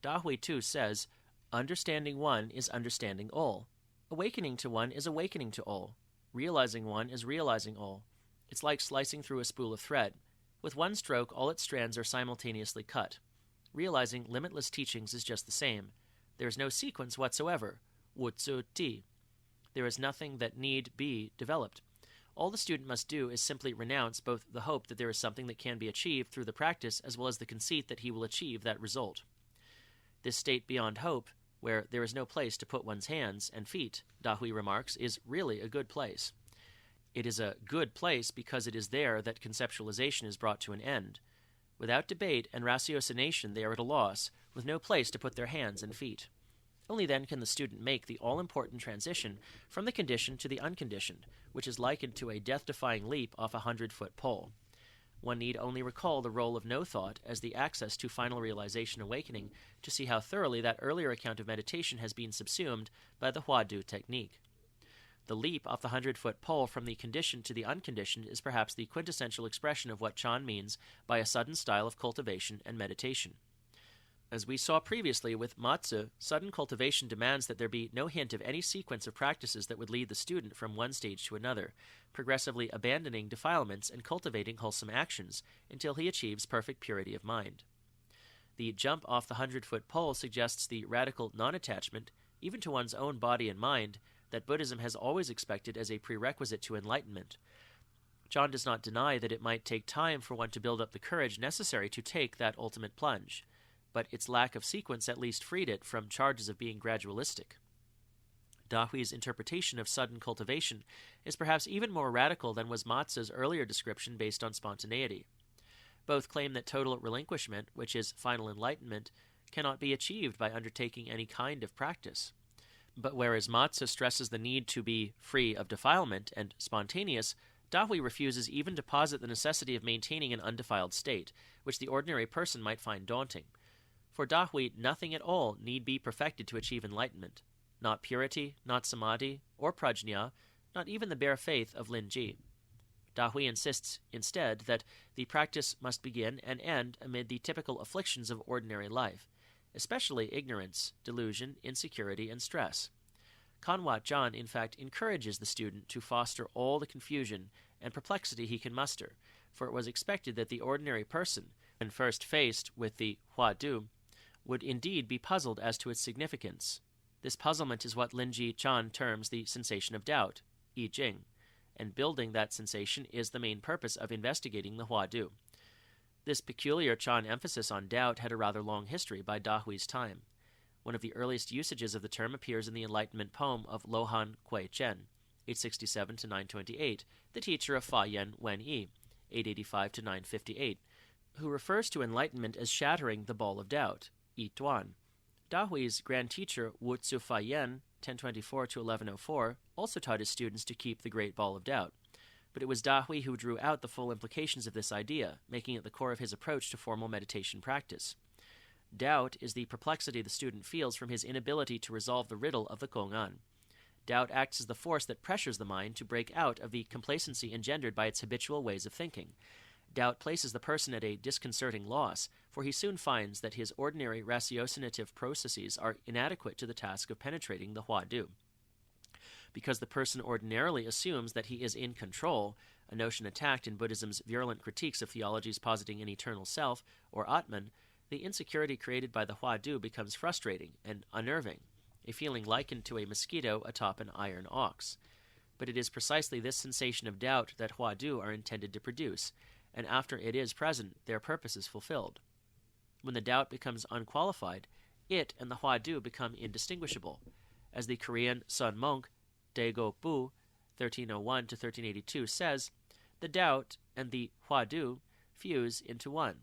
Dahui too says, "Understanding one is understanding all. Awakening to one is awakening to all. Realizing one is realizing all. It's like slicing through a spool of thread. With one stroke, all its strands are simultaneously cut. Realizing limitless teachings is just the same. There is no sequence whatsoever. Wutsu ti. There is nothing that need be developed. All the student must do is simply renounce both the hope that there is something that can be achieved through the practice as well as the conceit that he will achieve that result. This state beyond hope, where there is no place to put one's hands and feet," Dahui remarks, "is really a good place. It is a good place because it is there that conceptualization is brought to an end. Without debate and ratiocination they are at a loss, with no place to put their hands and feet. Only then can the student make the all-important transition from the conditioned to the unconditioned, which is likened to a death-defying leap off a 100-foot pole. One need only recall the role of no-thought as the access to final realization awakening to see how thoroughly that earlier account of meditation has been subsumed by the Hua-Du technique. The leap off the 100-foot pole from the conditioned to the unconditioned is perhaps the quintessential expression of what Chan means by a sudden style of cultivation and meditation. As we saw previously with Matsu, sudden cultivation demands that there be no hint of any sequence of practices that would lead the student from one stage to another, progressively abandoning defilements and cultivating wholesome actions until he achieves perfect purity of mind. The jump off the 100-foot pole suggests the radical non-attachment, even to one's own body and mind, that Buddhism has always expected as a prerequisite to enlightenment. Chan does not deny that it might take time for one to build up the courage necessary to take that ultimate plunge, but its lack of sequence at least freed it from charges of being gradualistic. Dahui's interpretation of sudden cultivation is perhaps even more radical than was Matsu's earlier description based on spontaneity. Both claim that total relinquishment, which is final enlightenment, cannot be achieved by undertaking any kind of practice. But whereas Matsu stresses the need to be free of defilement and spontaneous, Dahui refuses even to posit the necessity of maintaining an undefiled state, which the ordinary person might find daunting. For Dahui, nothing at all need be perfected to achieve enlightenment. Not purity, not samadhi, or prajna, not even the bare faith of Linji. Dahui insists, instead, that the practice must begin and end amid the typical afflictions of ordinary life, especially ignorance, delusion, insecurity, and stress. Kanhwa Chan, in fact, encourages the student to foster all the confusion and perplexity he can muster, for it was expected that the ordinary person, when first faced with the Hua-Du, would indeed be puzzled as to its significance. This puzzlement is what Linji Chan terms the sensation of doubt, I Jing, and building that sensation is the main purpose of investigating the Hua-Du. This peculiar Chan emphasis on doubt had a rather long history by Dahui's time. One of the earliest usages of the term appears in the Enlightenment poem of Lohan Kui Chen, 867 to 928, the teacher of Fa Yen Wen Yi, 885 to 958, who refers to enlightenment as shattering the ball of doubt, Yi Tuan. Dahui's grand teacher Wu Tzu Fa Yen, 1024 to 1104, also taught his students to keep the great ball of doubt. But it was Dahui who drew out the full implications of this idea, making it the core of his approach to formal meditation practice. Doubt is the perplexity the student feels from his inability to resolve the riddle of the gong'an. Doubt acts as the force that pressures the mind to break out of the complacency engendered by its habitual ways of thinking. Doubt places the person at a disconcerting loss, for he soon finds that his ordinary ratiocinative processes are inadequate to the task of penetrating the Hua-Du. Because the person ordinarily assumes that he is in control, a notion attacked in Buddhism's virulent critiques of theologies positing an eternal self, or Atman, the insecurity created by the Hua-Du becomes frustrating and unnerving, a feeling likened to a mosquito atop an iron ox. But it is precisely this sensation of doubt that Hua-Du are intended to produce, and after it is present, their purpose is fulfilled. When the doubt becomes unqualified, it and the Hua-Du become indistinguishable. As the Korean Sun monk Daego Bu, 1301 to 1382, says, the doubt and the Hua-Du fuse into one.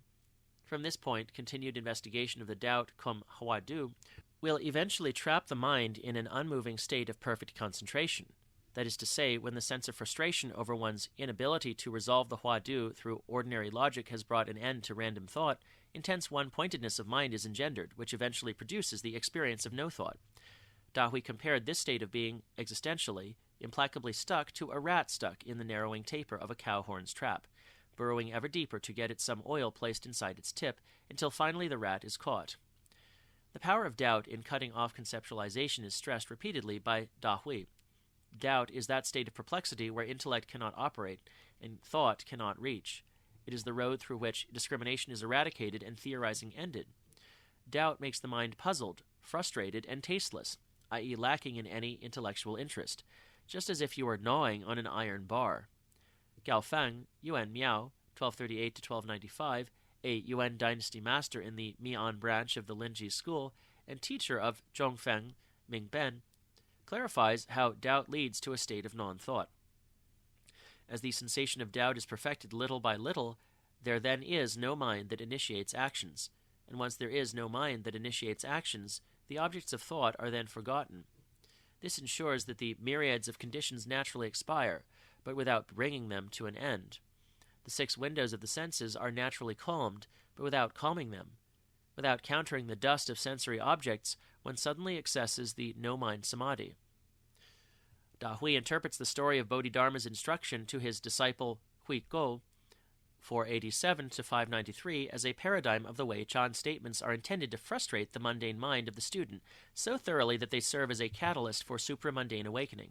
From this point, continued investigation of the doubt cum Hua-Du will eventually trap the mind in an unmoving state of perfect concentration. That is to say, when the sense of frustration over one's inability to resolve the Huadu through ordinary logic has brought an end to random thought, intense one-pointedness of mind is engendered, which eventually produces the experience of no thought. Dahui compared this state of being existentially, implacably stuck to a rat stuck in the narrowing taper of a cow horn's trap, burrowing ever deeper to get at some oil placed inside its tip, until finally the rat is caught. The power of doubt in cutting off conceptualization is stressed repeatedly by Dahui. Doubt is that state of perplexity where intellect cannot operate and thought cannot reach. It is the road through which discrimination is eradicated and theorizing ended. Doubt makes the mind puzzled, frustrated, and tasteless, i.e. lacking in any intellectual interest, just as if you were gnawing on an iron bar. Gao Feng, Yuan Miao, 1238 to 1295, a Yuan dynasty master in the Mi'an branch of the Linji school and teacher of Zhongfeng Mingben, clarifies how doubt leads to a state of non-thought. As the sensation of doubt is perfected little by little, there then is no mind that initiates actions, and once there is no mind that initiates actions, the objects of thought are then forgotten. This ensures that the myriads of conditions naturally expire, but without bringing them to an end. The 6 windows of the senses are naturally calmed, but without calming them. Without countering the dust of sensory objects, one suddenly accesses the no-mind samadhi. Dahui interprets the story of Bodhidharma's instruction to his disciple Hui Go, 487 to 593, as a paradigm of the way Chan's statements are intended to frustrate the mundane mind of the student so thoroughly that they serve as a catalyst for supramundane awakening.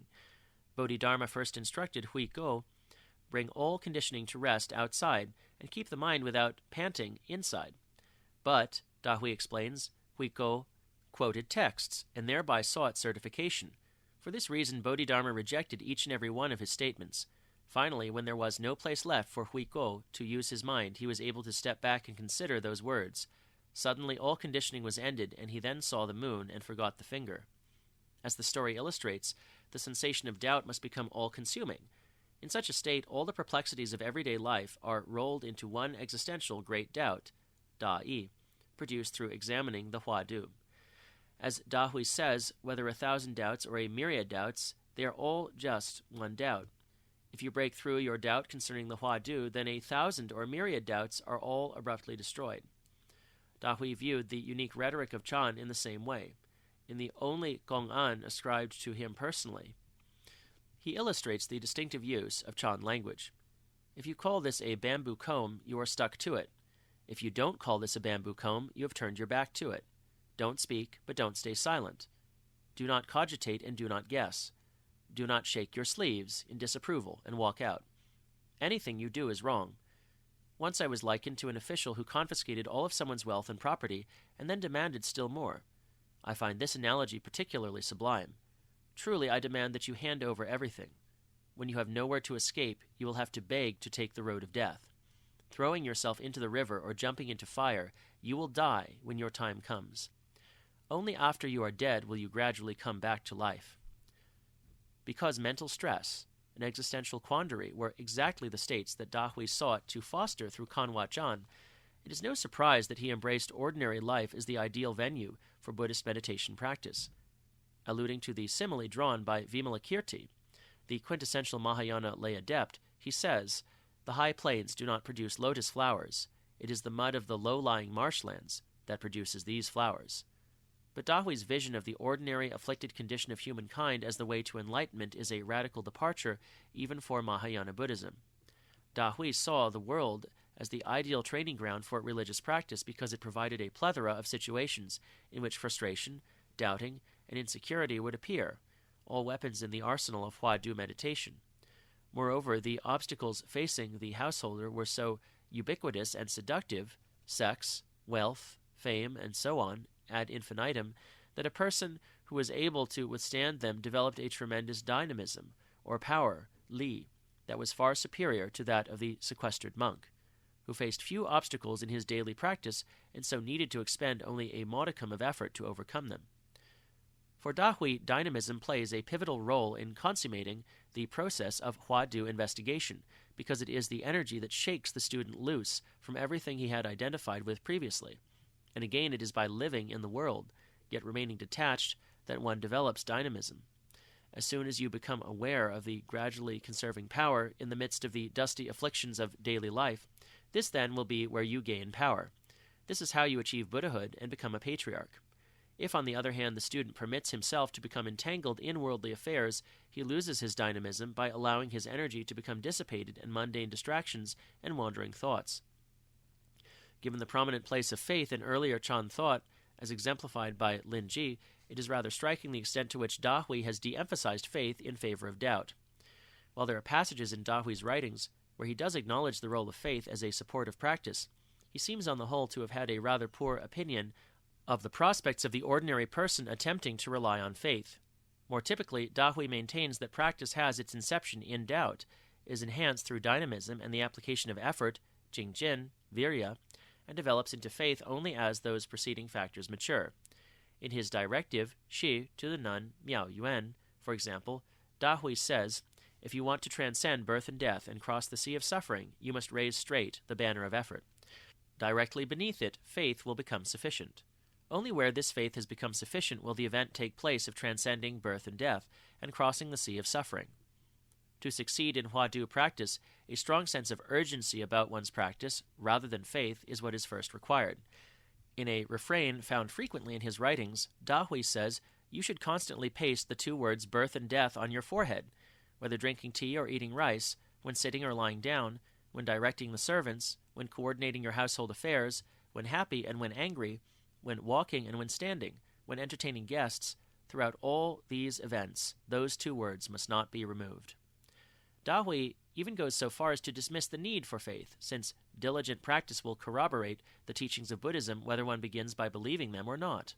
Bodhidharma first instructed Hui Go, bring all conditioning to rest outside and keep the mind without panting inside. But, Dahui explains, Hui Go quoted texts and thereby sought certification. For this reason, Bodhidharma rejected each and every one of his statements. Finally, when there was no place left for Hui Go to use his mind, he was able to step back and consider those words. Suddenly all conditioning was ended, and he then saw the moon and forgot the finger. As the story illustrates, the sensation of doubt must become all-consuming. In such a state, all the perplexities of everyday life are rolled into one existential great doubt, Da-I, produced through examining the Huadu. As Dahui says, whether 1,000 doubts or a myriad doubts, they are all just one doubt. If you break through your doubt concerning the Huadu, then 1,000 or myriad doubts are all abruptly destroyed. Dahui viewed the unique rhetoric of Chan in the same way, in the only gong'an ascribed to him personally. He illustrates the distinctive use of Chan language. If you call this a bamboo comb, you are stuck to it. If you don't call this a bamboo comb, you have turned your back to it. Don't speak, but don't stay silent. Do not cogitate and do not guess. Do not shake your sleeves in disapproval and walk out. Anything you do is wrong. Once I was likened to an official who confiscated all of someone's wealth and property and then demanded still more. I find this analogy particularly sublime. Truly, I demand that you hand over everything. When you have nowhere to escape, you will have to beg to take the road of death. Throwing yourself into the river or jumping into fire, you will die when your time comes. Only after you are dead will you gradually come back to life. Because mental stress, an existential quandary, were exactly the states that Dahui sought to foster through Kanhwa Chan, it is no surprise that he embraced ordinary life as the ideal venue for Buddhist meditation practice. Alluding to the simile drawn by Vimalakirti, the quintessential Mahayana lay adept, he says, "The high plains do not produce lotus flowers. It is the mud of the low-lying marshlands that produces these flowers." But Dahui's vision of the ordinary afflicted condition of humankind as the way to enlightenment is a radical departure even for Mahayana Buddhism. Dahui saw the world as the ideal training ground for religious practice because it provided a plethora of situations in which frustration, doubting, and insecurity would appear, all weapons in the arsenal of Huadu meditation. Moreover, the obstacles facing the householder were so ubiquitous and seductive, sex, wealth, fame, and so on, ad infinitum, that a person who was able to withstand them developed a tremendous dynamism, or power, li, that was far superior to that of the sequestered monk, who faced few obstacles in his daily practice and so needed to expend only a modicum of effort to overcome them. For Dahui, dynamism plays a pivotal role in consummating the process of Huadu investigation, because it is the energy that shakes the student loose from everything he had identified with previously. And again, it is by living in the world, yet remaining detached, that one develops dynamism. as soon as you become aware of the gradually conserving power in the midst of the dusty afflictions of daily life, this then will be where you gain power. This is how you achieve Buddhahood and become a patriarch. If, on the other hand, the student permits himself to become entangled in worldly affairs, he loses his dynamism by allowing his energy to become dissipated in mundane distractions and wandering thoughts. Given the prominent place of faith in earlier Chan thought, as exemplified by Linji, it is rather striking the extent to which Dahui has de-emphasized faith in favor of doubt. While there are passages in Dahui's writings where he does acknowledge the role of faith as a supportive practice, he seems on the whole to have had a rather poor opinion of the prospects of the ordinary person attempting to rely on faith. More typically, Dahui maintains that practice has its inception in doubt, is enhanced through dynamism and the application of effort, jingjin, virya, and develops into faith only as those preceding factors mature. In his directive, Shi, to the nun, Miao Yuan, for example, Dahui says, "If you want to transcend birth and death and cross the sea of suffering, you must raise straight the banner of effort. Directly beneath it, faith will become sufficient. Only where this faith has become sufficient will the event take place of transcending birth and death and crossing the sea of suffering. To succeed in Huadu practice, a strong sense of urgency about one's practice, rather than faith, is what is first required." In a refrain found frequently in his writings, Dahui says, "You should constantly paste the two words birth and death on your forehead, whether drinking tea or eating rice, when sitting or lying down, when directing the servants, when coordinating your household affairs, when happy and when angry, when walking and when standing, when entertaining guests. Throughout all these events, those two words must not be removed." Dahui even goes so far as to dismiss the need for faith, since diligent practice will corroborate the teachings of Buddhism whether one begins by believing them or not.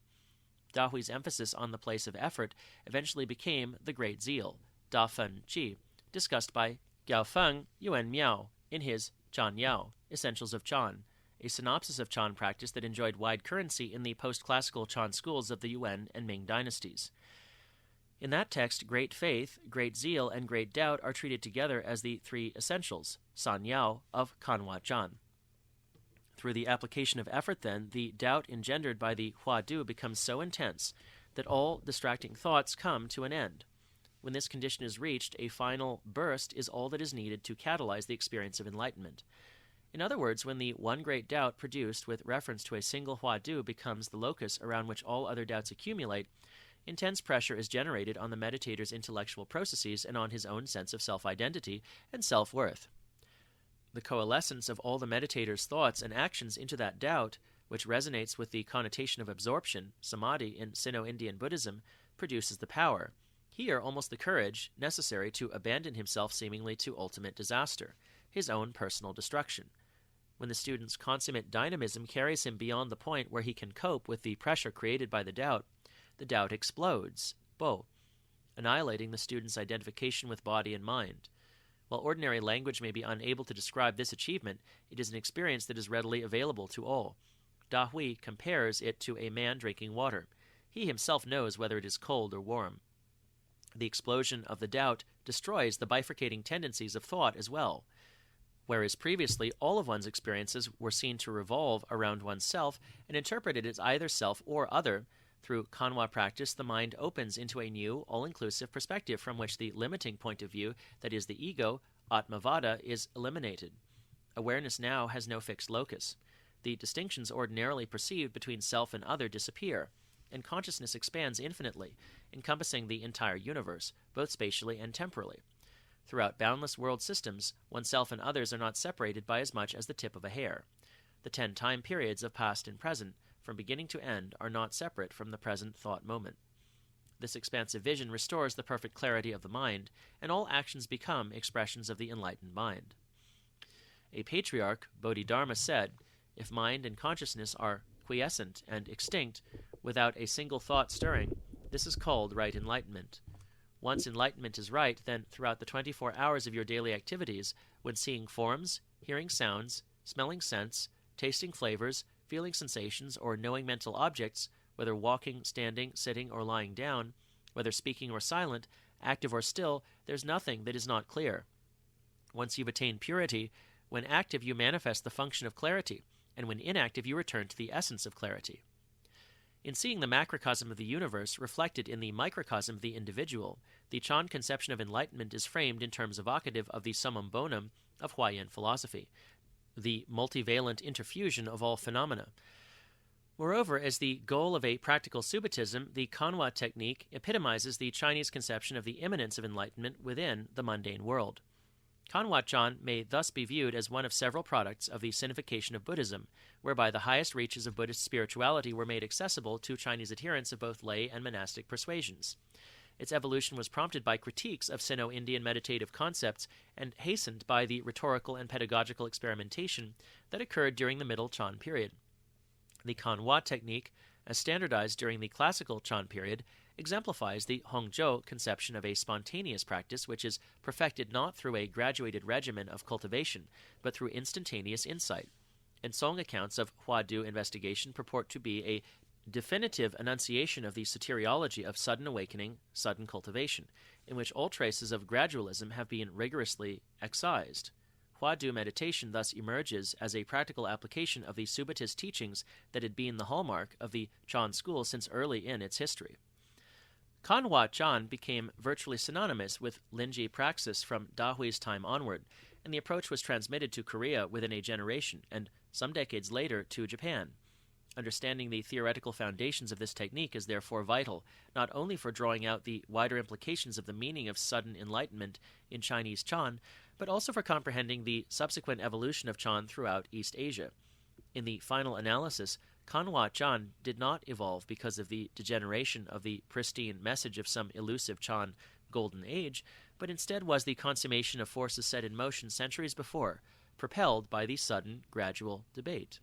Dahui's emphasis on the place of effort eventually became the great zeal, Da Fen Chi, discussed by Gaofeng Yuan Miao in his Chan Yao, Essentials of Chan, a synopsis of Chan practice that enjoyed wide currency in the post-classical Chan schools of the Yuan and Ming dynasties. In that text, great faith, great zeal, and great doubt are treated together as the three essentials, San Yao, of Kanhwa Chan. Through the application of effort, then, the doubt engendered by the Huadu becomes so intense that all distracting thoughts come to an end. When this condition is reached, a final burst is all that is needed to catalyze the experience of enlightenment. In other words, when the one great doubt produced with reference to a single Huadu becomes the locus around which all other doubts accumulate, intense pressure is generated on the meditator's intellectual processes and on his own sense of self-identity and self-worth. The coalescence of all the meditator's thoughts and actions into that doubt, which resonates with the connotation of absorption, samadhi in Sino-Indian Buddhism, produces the power, here almost the courage, necessary to abandon himself seemingly to ultimate disaster, his own personal destruction. When the student's consummate dynamism carries him beyond the point where he can cope with the pressure created by the doubt explodes, bo, annihilating the student's identification with body and mind. While ordinary language may be unable to describe this achievement, it is an experience that is readily available to all. Dahui compares it to a man drinking water. He himself knows whether it is cold or warm. The explosion of the doubt destroys the bifurcating tendencies of thought as well. Whereas previously all of one's experiences were seen to revolve around oneself and interpreted as either self or other, through Kanhwa practice, the mind opens into a new, all-inclusive perspective from which the limiting point of view, that is the ego, Atmavada, is eliminated. Awareness now has no fixed locus. The distinctions ordinarily perceived between self and other disappear, and consciousness expands infinitely, encompassing the entire universe, both spatially and temporally. Throughout boundless world systems, oneself and others are not separated by as much as the tip of a hair. The 10 time periods of past and present, from beginning to end, are not separate from the present thought moment. This expansive vision restores the perfect clarity of the mind, and all actions become expressions of the enlightened mind. A patriarch, Bodhidharma, said, "If mind and consciousness are quiescent and extinct, without a single thought stirring, this is called right enlightenment. Once enlightenment is right, then throughout the 24 hours of your daily activities, when seeing forms, hearing sounds, smelling scents, tasting flavors, feeling sensations, or knowing mental objects, whether walking, standing, sitting, or lying down, whether speaking or silent, active or still, there's nothing that is not clear. Once you've attained purity, when active you manifest the function of clarity, and when inactive you return to the essence of clarity." In seeing the macrocosm of the universe reflected in the microcosm of the individual, the Chan conception of enlightenment is framed in terms evocative of the summum bonum of Huayan philosophy, the multivalent interfusion of all phenomena. Moreover, as the goal of a practical Subitism, the Kanhwa technique epitomizes the Chinese conception of the immanence of enlightenment within the mundane world. Kanhwa Chan may thus be viewed as one of several products of the sinification of Buddhism, whereby the highest reaches of Buddhist spirituality were made accessible to Chinese adherents of both lay and monastic persuasions. Its evolution was prompted by critiques of Sino-Indian meditative concepts and hastened by the rhetorical and pedagogical experimentation that occurred during the Middle Chan period. The Kanhwa technique, as standardized during the classical Chan period, exemplifies the Hongzhou conception of a spontaneous practice which is perfected not through a graduated regimen of cultivation, but through instantaneous insight. And Song accounts of Huadu investigation purport to be a definitive enunciation of the soteriology of sudden awakening, sudden cultivation, in which all traces of gradualism have been rigorously excised. Huadu meditation thus emerges as a practical application of the Subitist teachings that had been the hallmark of the Chan school since early in its history. Kanhwa Chan became virtually synonymous with Linji praxis from Dahui's time onward, and the approach was transmitted to Korea within a generation, and some decades later to Japan. Understanding the theoretical foundations of this technique is therefore vital, not only for drawing out the wider implications of the meaning of sudden enlightenment in Chinese Chan, but also for comprehending the subsequent evolution of Chan throughout East Asia. In the final analysis, Kanhwa Chan did not evolve because of the degeneration of the pristine message of some elusive Chan golden age, but instead was the consummation of forces set in motion centuries before, propelled by the sudden, gradual debate.